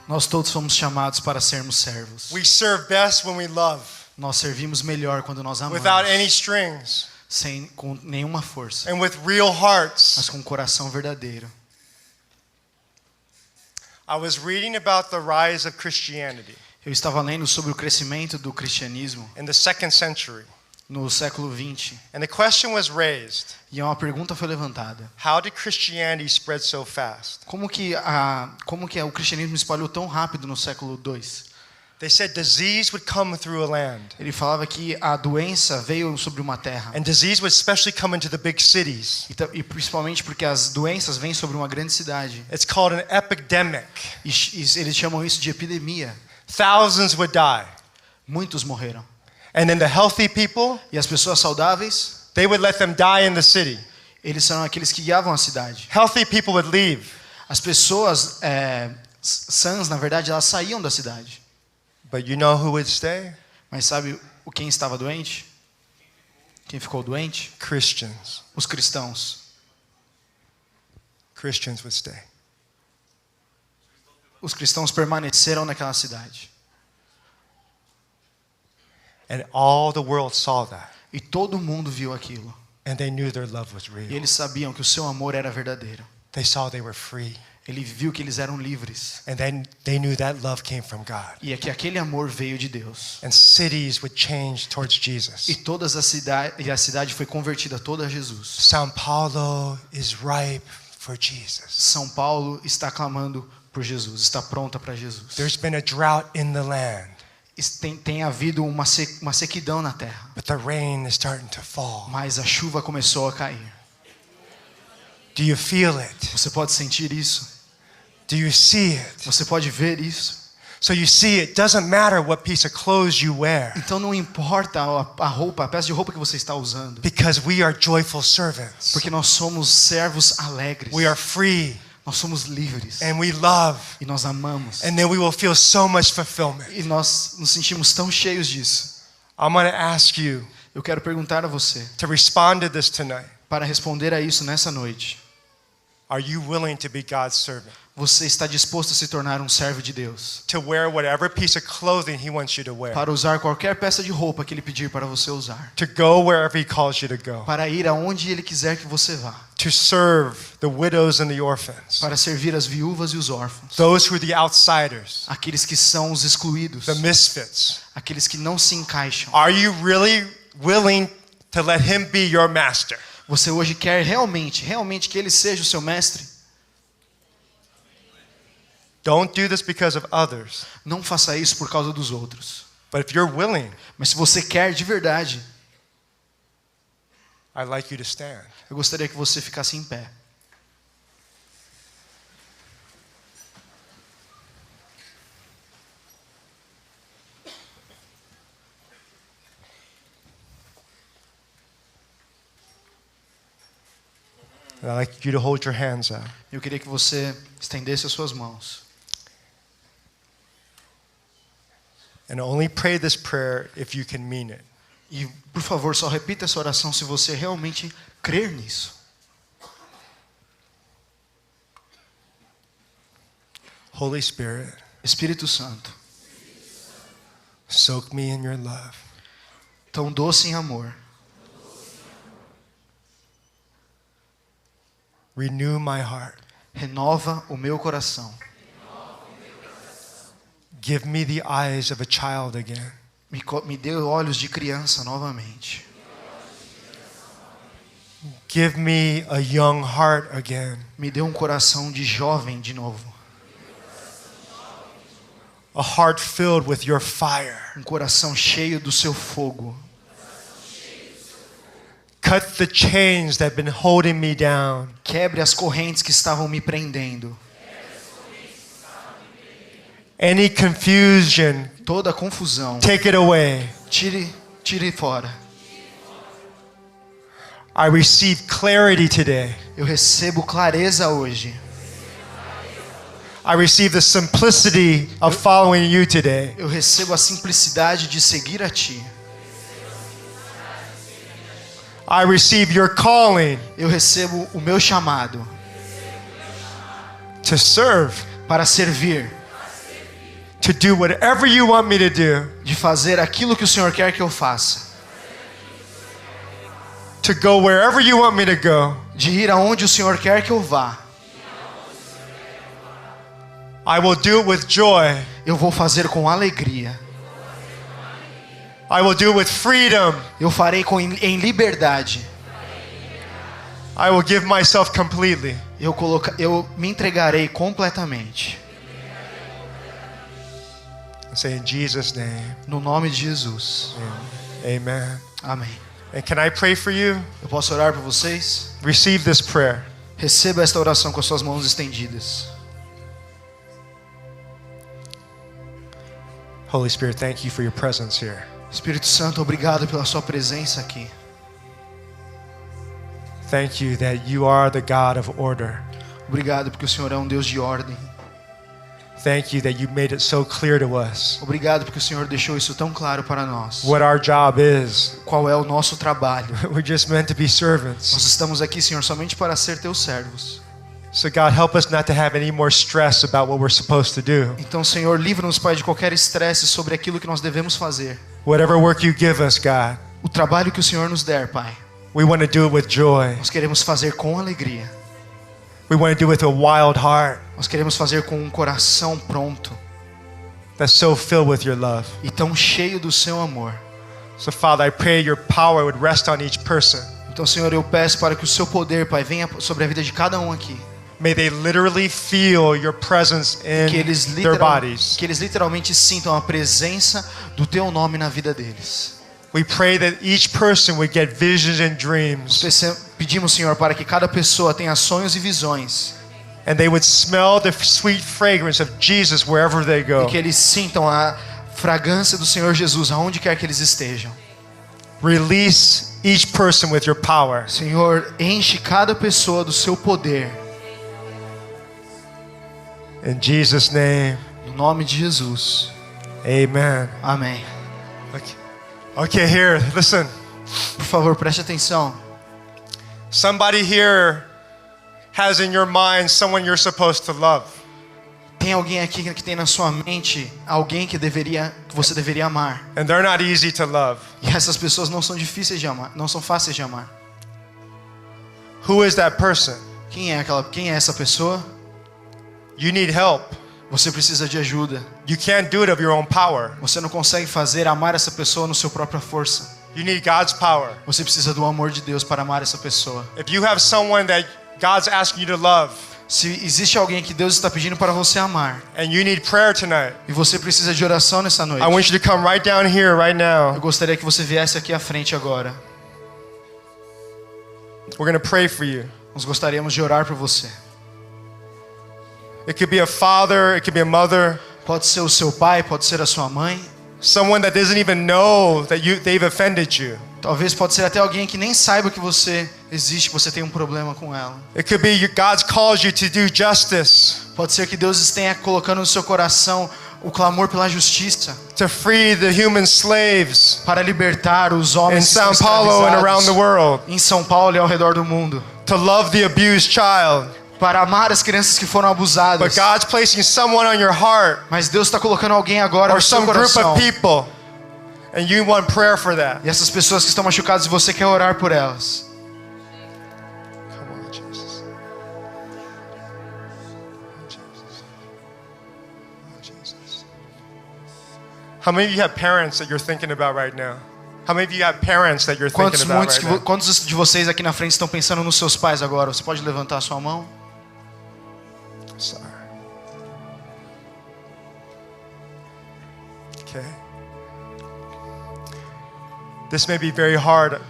Speaker 2: Nós todos fomos chamados para sermos servos.
Speaker 1: We serve best when we love.
Speaker 2: Nós servimos melhor quando nós amamos.
Speaker 1: Without any strings.
Speaker 2: Com nenhuma força.
Speaker 1: And with real hearts.
Speaker 2: Mas com um coração verdadeiro.
Speaker 1: I was reading about the rise of Christianity.
Speaker 2: Eu estava lendo sobre o crescimento do cristianismo.
Speaker 1: In the 2nd century.
Speaker 2: No século 20.
Speaker 1: And the question was raised.
Speaker 2: E uma pergunta foi levantada.
Speaker 1: How did Christianity spread so fast?
Speaker 2: Como que o cristianismo espalhou tão rápido no século 2?
Speaker 1: They said disease would come through a land.
Speaker 2: Ele falava que a doença veio sobre uma terra.
Speaker 1: And disease would especially come into the big cities.
Speaker 2: E principalmente porque as doenças vêm sobre uma grande cidade.
Speaker 1: It's called an epidemic.
Speaker 2: E eles chamam isso de epidemia.
Speaker 1: Thousands would die.
Speaker 2: Muitos morreram.
Speaker 1: And then the healthy people,
Speaker 2: e as pessoas saudáveis,
Speaker 1: they would let them die in the city.
Speaker 2: Eles são aqueles que guiavam a cidade.
Speaker 1: Healthy people would leave.
Speaker 2: As pessoas sãs, na verdade, elas saíam da cidade.
Speaker 1: But you know who would stay?
Speaker 2: Mas sabe quem estava doente? Quem ficou doente?
Speaker 1: Christians.
Speaker 2: Os cristãos.
Speaker 1: Christians would stay.
Speaker 2: Os cristãos permaneceram naquela cidade.
Speaker 1: And all the world saw that.
Speaker 2: E todo mundo viu aquilo.
Speaker 1: And they knew their love was
Speaker 2: E
Speaker 1: real.
Speaker 2: eles sabiam que o seu amor era verdadeiro.
Speaker 1: They saw they were free.
Speaker 2: Ele viu que eles eram livres.
Speaker 1: And then they knew that love came from God.
Speaker 2: E é que aquele amor veio de Deus.
Speaker 1: And cities would change towards Jesus.
Speaker 2: E a cidade foi convertida toda a Jesus.
Speaker 1: São Paulo is ripe for Jesus.
Speaker 2: São Paulo está clamando por Jesus, está pronta para Jesus.
Speaker 1: There's been a drought in the land,
Speaker 2: Tem havido uma sequidão na terra,
Speaker 1: but the rain is starting to fall.
Speaker 2: mas a chuva começou a cair.
Speaker 1: Do you feel it?
Speaker 2: Você pode sentir isso?
Speaker 1: Do you see it?
Speaker 2: Você pode ver isso?
Speaker 1: So you see, it doesn't matter what piece of clothes you wear,
Speaker 2: Então não importa a roupa, a peça de roupa que você está usando,
Speaker 1: because we are joyful servants.
Speaker 2: porque nós somos servos alegres.
Speaker 1: We are free,
Speaker 2: Nós somos livres
Speaker 1: and we love,
Speaker 2: e nós amamos.
Speaker 1: and then we will feel so much fulfillment.
Speaker 2: E nós nos sentimos tão cheios disso.
Speaker 1: I'm going to ask you
Speaker 2: Eu quero perguntar a você,
Speaker 1: to respond to this tonight.
Speaker 2: para responder a isso nessa noite.
Speaker 1: Are you willing to be God's servant?
Speaker 2: Você está disposto a se tornar um servo de Deus?
Speaker 1: To wear whatever piece of clothing He wants you to wear?
Speaker 2: Para usar qualquer peça de roupa que Ele pedir para você usar?
Speaker 1: To go wherever He calls you to go?
Speaker 2: Para ir aonde Ele quiser que você vá?
Speaker 1: To serve the widows and the orphans?
Speaker 2: Para servir as viúvas e os órfãos?
Speaker 1: Those who are the outsiders?
Speaker 2: Aqueles que são os excluídos?
Speaker 1: The misfits?
Speaker 2: Aqueles que não se encaixam?
Speaker 1: Are you really willing to let Him be your master?
Speaker 2: Você hoje quer realmente que Ele seja o seu mestre?
Speaker 1: Don't do this because of others.
Speaker 2: Não faça isso por causa dos outros.
Speaker 1: But if you're willing,
Speaker 2: Mas se você quer de verdade,
Speaker 1: I'd like you to stand.
Speaker 2: eu gostaria que você ficasse em pé.
Speaker 1: And I'd like you to hold your hands out.
Speaker 2: Eu queria que você estendesse as suas mãos.
Speaker 1: And only pray this prayer if you can mean it.
Speaker 2: E, por favor, só repita essa oração se você realmente crer nisso.
Speaker 1: Holy Spirit,
Speaker 2: Espírito Santo,
Speaker 1: soak me in your love.
Speaker 2: tão doce em amor,
Speaker 1: Renew my heart.
Speaker 2: renova o meu coração.
Speaker 1: Give me the eyes of a child again.
Speaker 2: Me dê olhos de criança novamente.
Speaker 1: Give me a young heart again.
Speaker 2: Me dê um coração de jovem de novo.
Speaker 1: A heart filled with your fire.
Speaker 2: Um coração cheio do seu fogo.
Speaker 1: Cut the chains that have been holding me down.
Speaker 2: Quebre as correntes que estavam me prendendo.
Speaker 1: Any confusion,
Speaker 2: Toda a confusão,
Speaker 1: take it away.
Speaker 2: tire fora.
Speaker 1: I receive clarity today.
Speaker 2: Eu recebo clareza hoje.
Speaker 1: I receive the simplicity of following you today.
Speaker 2: Eu recebo a simplicidade de seguir a Ti.
Speaker 1: I receive your calling
Speaker 2: Eu recebo o meu chamado
Speaker 1: to serve,
Speaker 2: para servir,
Speaker 1: to do whatever you want me to do,
Speaker 2: de fazer aquilo que o Senhor quer que eu faça,
Speaker 1: to go wherever you want me to go.
Speaker 2: de ir aonde o Senhor quer que eu vá.
Speaker 1: I will do it with joy.
Speaker 2: Eu vou fazer com alegria.
Speaker 1: I will do it with freedom.
Speaker 2: Eu farei em liberdade.
Speaker 1: I will give myself completely.
Speaker 2: Eu me entregarei completamente.
Speaker 1: I say in Jesus' name,
Speaker 2: No nome de Jesus.
Speaker 1: amen.
Speaker 2: Amém.
Speaker 1: And can I pray for you?
Speaker 2: Eu posso orar por vocês?
Speaker 1: Receive this prayer.
Speaker 2: Receba esta oração com as suas mãos estendidas.
Speaker 1: Holy Spirit, thank you for your presence here.
Speaker 2: Espírito Santo, obrigado pela sua presença aqui.
Speaker 1: Thank you that you are the God of order.
Speaker 2: Obrigado porque o Senhor é um Deus de ordem.
Speaker 1: Thank you that you made it so clear to us
Speaker 2: Obrigado porque o Senhor deixou isso tão claro para nós.
Speaker 1: what our job is.
Speaker 2: Qual é o nosso trabalho?
Speaker 1: We're just meant to be servants.
Speaker 2: Nós estamos aqui, Senhor, somente para ser teus servos.
Speaker 1: So God, help us not to have any more stress about what we're supposed to do.
Speaker 2: Então, Senhor, livra-nos, Pai, de qualquer estresse sobre aquilo que nós devemos fazer.
Speaker 1: Whatever work you give us, God,
Speaker 2: O trabalho que o Senhor nos der, Pai,
Speaker 1: we want to do it with joy.
Speaker 2: nós queremos fazer com alegria.
Speaker 1: We want to do it with a wild heart
Speaker 2: Nós queremos fazer com um coração pronto
Speaker 1: that's so filled with your love.
Speaker 2: e tão cheio do seu amor.
Speaker 1: So Father, I pray your power would rest on each person.
Speaker 2: Então, Senhor, eu peço para que o seu poder, Pai, venha sobre a vida de cada um aqui.
Speaker 1: May they literally feel your presence in their bodies.
Speaker 2: Que eles literalmente sintam a presença do teu nome na vida deles.
Speaker 1: We pray that each person would get visions and dreams,
Speaker 2: Pedimos, Senhor, para que cada pessoa tenha sonhos e visões
Speaker 1: and they would smell the sweet fragrance of Jesus wherever they
Speaker 2: e
Speaker 1: go.
Speaker 2: que eles sintam a fragrância do Senhor Jesus aonde quer que eles estejam.
Speaker 1: Release each person with your power.
Speaker 2: Senhor, enche cada pessoa do seu poder.
Speaker 1: In Jesus' name,
Speaker 2: No nome de Jesus.
Speaker 1: amen.
Speaker 2: Amém.
Speaker 1: Okay, here, listen.
Speaker 2: Por favor, preste atenção.
Speaker 1: Somebody here has in your mind someone you're supposed to love.
Speaker 2: Tem alguém aqui que tem na sua mente alguém que você deveria amar.
Speaker 1: And they're not easy to love.
Speaker 2: E essas pessoas não são difíceis de amar, não são fáceis de amar.
Speaker 1: Who is that person?
Speaker 2: Quem é essa pessoa?
Speaker 1: You need help.
Speaker 2: Você precisa de ajuda.
Speaker 1: You can't do it of your own power.
Speaker 2: Você não consegue amar essa pessoa no seu própria força.
Speaker 1: You need God's power.
Speaker 2: Você precisa do amor de Deus para amar essa pessoa.
Speaker 1: If you have someone that God's asking you to love,
Speaker 2: Se existe alguém que Deus está pedindo para você amar,
Speaker 1: and you need prayer tonight,
Speaker 2: e você precisa de oração nessa noite,
Speaker 1: I want you to come right down here right
Speaker 2: eu
Speaker 1: now.
Speaker 2: gostaria que você viesse aqui à frente agora.
Speaker 1: We're going to pray for you.
Speaker 2: Nós gostaríamos de orar por você.
Speaker 1: It could be a father, it could be a mother,
Speaker 2: Pode ser o seu pai, pode ser a sua mãe.
Speaker 1: someone that doesn't even know that they've offended you.
Speaker 2: Talvez pode ser até alguém que nem saiba que você existe, que você tem um problema com ela.
Speaker 1: It could be God calls you to do justice,
Speaker 2: Pode ser que Deus esteja colocando no seu coração o clamor pela justiça,
Speaker 1: to free the human slaves
Speaker 2: para libertar os
Speaker 1: in
Speaker 2: homens que estão
Speaker 1: São Paulo and around the
Speaker 2: escravizados
Speaker 1: world,
Speaker 2: em São Paulo e ao redor do mundo,
Speaker 1: to love the abused child.
Speaker 2: para amar as crianças que foram
Speaker 1: But
Speaker 2: abusadas.
Speaker 1: God's placing someone on your heart
Speaker 2: Mas Deus está colocando alguém agora
Speaker 1: or
Speaker 2: no seu
Speaker 1: some group
Speaker 2: coração.
Speaker 1: of people, and you want prayer for that.
Speaker 2: E essas pessoas que estão machucadas e você quer orar por elas.
Speaker 1: Come on, Jesus. Jesus. How many of you have parents that you're thinking about right now? How many of you have parents that you're thinking about right now?
Speaker 2: Quantos de vocês aqui na frente estão pensando nos seus pais agora? Você pode levantar a sua mão?
Speaker 1: Sorry. Okay. This may be very hard,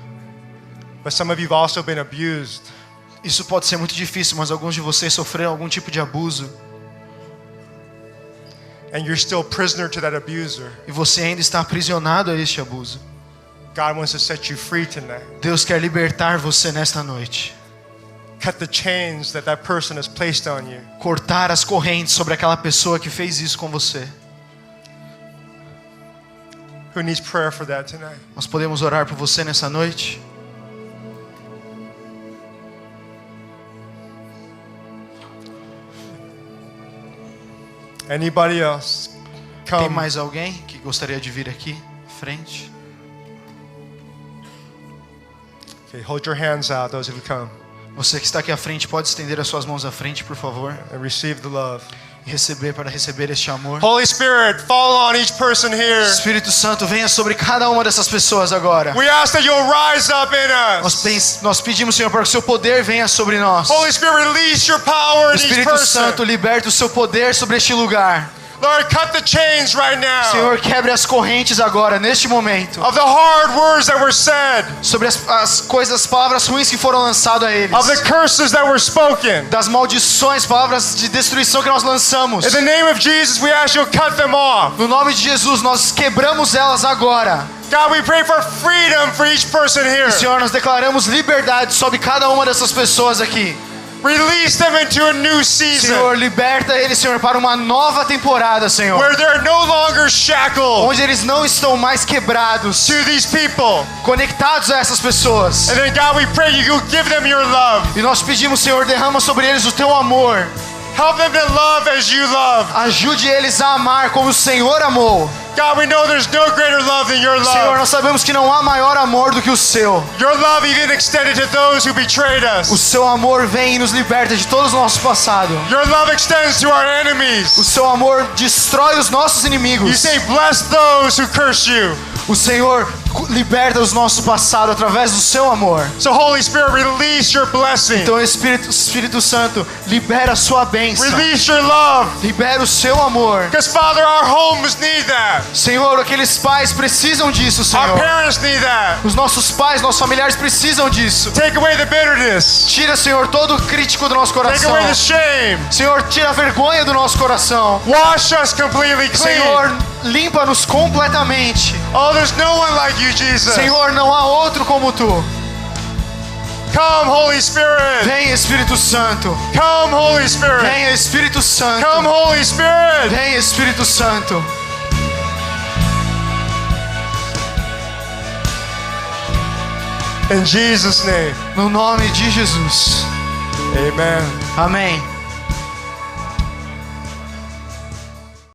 Speaker 1: but some of you have also been abused.
Speaker 2: Isso pode ser muito difícil, mas alguns de vocês sofreram algum tipo de abuso.
Speaker 1: And you're still a prisoner to that abuser.
Speaker 2: E você ainda está aprisionado a este abuso.
Speaker 1: God wants to set you free tonight.
Speaker 2: Deus quer libertar você nesta noite.
Speaker 1: Cut the chains that person has placed on you.
Speaker 2: Cortar as correntes sobre aquela pessoa que fez isso com você.
Speaker 1: Who needs prayer for that tonight?
Speaker 2: Nós podemos orar por você nessa noite?
Speaker 1: Anybody else?
Speaker 2: Tem
Speaker 1: Come.
Speaker 2: mais alguém que gostaria de vir aqui à frente?
Speaker 1: Okay, hold your hands out, those who come,
Speaker 2: Você que está aqui à frente, pode estender as suas mãos à frente, por favor,
Speaker 1: and receive the love.
Speaker 2: e receber este amor.
Speaker 1: Holy Spirit, fall on each person here.
Speaker 2: Espírito Santo, venha sobre cada uma dessas pessoas agora.
Speaker 1: We ask that you'll rise up in us.
Speaker 2: Nós pedimos, Senhor, para que o seu poder venha sobre nós.
Speaker 1: Holy Spirit, release your power in each
Speaker 2: Espírito
Speaker 1: person.
Speaker 2: Santo, liberta o seu poder sobre este lugar.
Speaker 1: Lord, cut the chains right now
Speaker 2: Senhor, quebre as correntes agora, neste momento,
Speaker 1: of the hard words that were said,
Speaker 2: sobre as palavras ruins que foram lançadas a eles,
Speaker 1: of the curses that were spoken.
Speaker 2: das maldições, palavras de destruição que nós lançamos.
Speaker 1: In the name of Jesus, we ask you to cut them off.
Speaker 2: No nome de Jesus, nós quebramos elas agora.
Speaker 1: God, we pray for freedom for each person here.
Speaker 2: Senhor, nós declaramos liberdade sobre cada uma dessas pessoas aqui.
Speaker 1: Release them into a new season
Speaker 2: Senhor, liberta eles, Senhor, para uma nova temporada, Senhor.
Speaker 1: where they're no longer shackled
Speaker 2: Onde eles não estão mais quebrados,
Speaker 1: to these people.
Speaker 2: conectados a essas pessoas.
Speaker 1: And then, God, we pray you give them your love.
Speaker 2: E nós pedimos, Senhor, derrama sobre eles o teu amor.
Speaker 1: Help them to love as you love.
Speaker 2: Ajude eles a amar como o Senhor amou.
Speaker 1: God, we know there's no greater love than your
Speaker 2: Senhor,
Speaker 1: love.
Speaker 2: nós sabemos que não há maior amor do que o seu.
Speaker 1: Your love even extended to those who betrayed
Speaker 2: O
Speaker 1: us.
Speaker 2: seu amor vem e nos liberta de todo o nosso passado.
Speaker 1: Your love extends to our
Speaker 2: O
Speaker 1: enemies.
Speaker 2: seu amor destrói os nossos
Speaker 1: You
Speaker 2: inimigos.
Speaker 1: say, bless those who curse you.
Speaker 2: O Senhor liberta os nosso passado através do seu amor.
Speaker 1: So, Holy Spirit, release your blessing.
Speaker 2: Então, Espírito Santo, libera a sua bênção.
Speaker 1: Release your love.
Speaker 2: Libera o seu amor.
Speaker 1: Because, Father, our homes need that.
Speaker 2: Senhor, aqueles pais precisam disso,
Speaker 1: Our
Speaker 2: Senhor.
Speaker 1: parents need that.
Speaker 2: Os nossos pais, nossos familiares precisam disso.
Speaker 1: Take away the bitterness.
Speaker 2: Tira, Senhor, todo o crítico do nosso
Speaker 1: Take
Speaker 2: coração.
Speaker 1: away the shame.
Speaker 2: Senhor, tira a vergonha do nosso coração.
Speaker 1: Wash us completely clean.
Speaker 2: Senhor, limpa-nos completamente.
Speaker 1: Oh, there's no one like you, Jesus.
Speaker 2: Senhor, não há outro como tu.
Speaker 1: Come, Holy Spirit.
Speaker 2: Vem, Espírito Santo.
Speaker 1: Come, Holy Spirit.
Speaker 2: Venha, Espírito Santo.
Speaker 1: Come, Holy Spirit.
Speaker 2: Vem, Espírito Santo.
Speaker 1: In Jesus' name,
Speaker 2: No nome de Jesus.
Speaker 1: amen.
Speaker 2: Amém.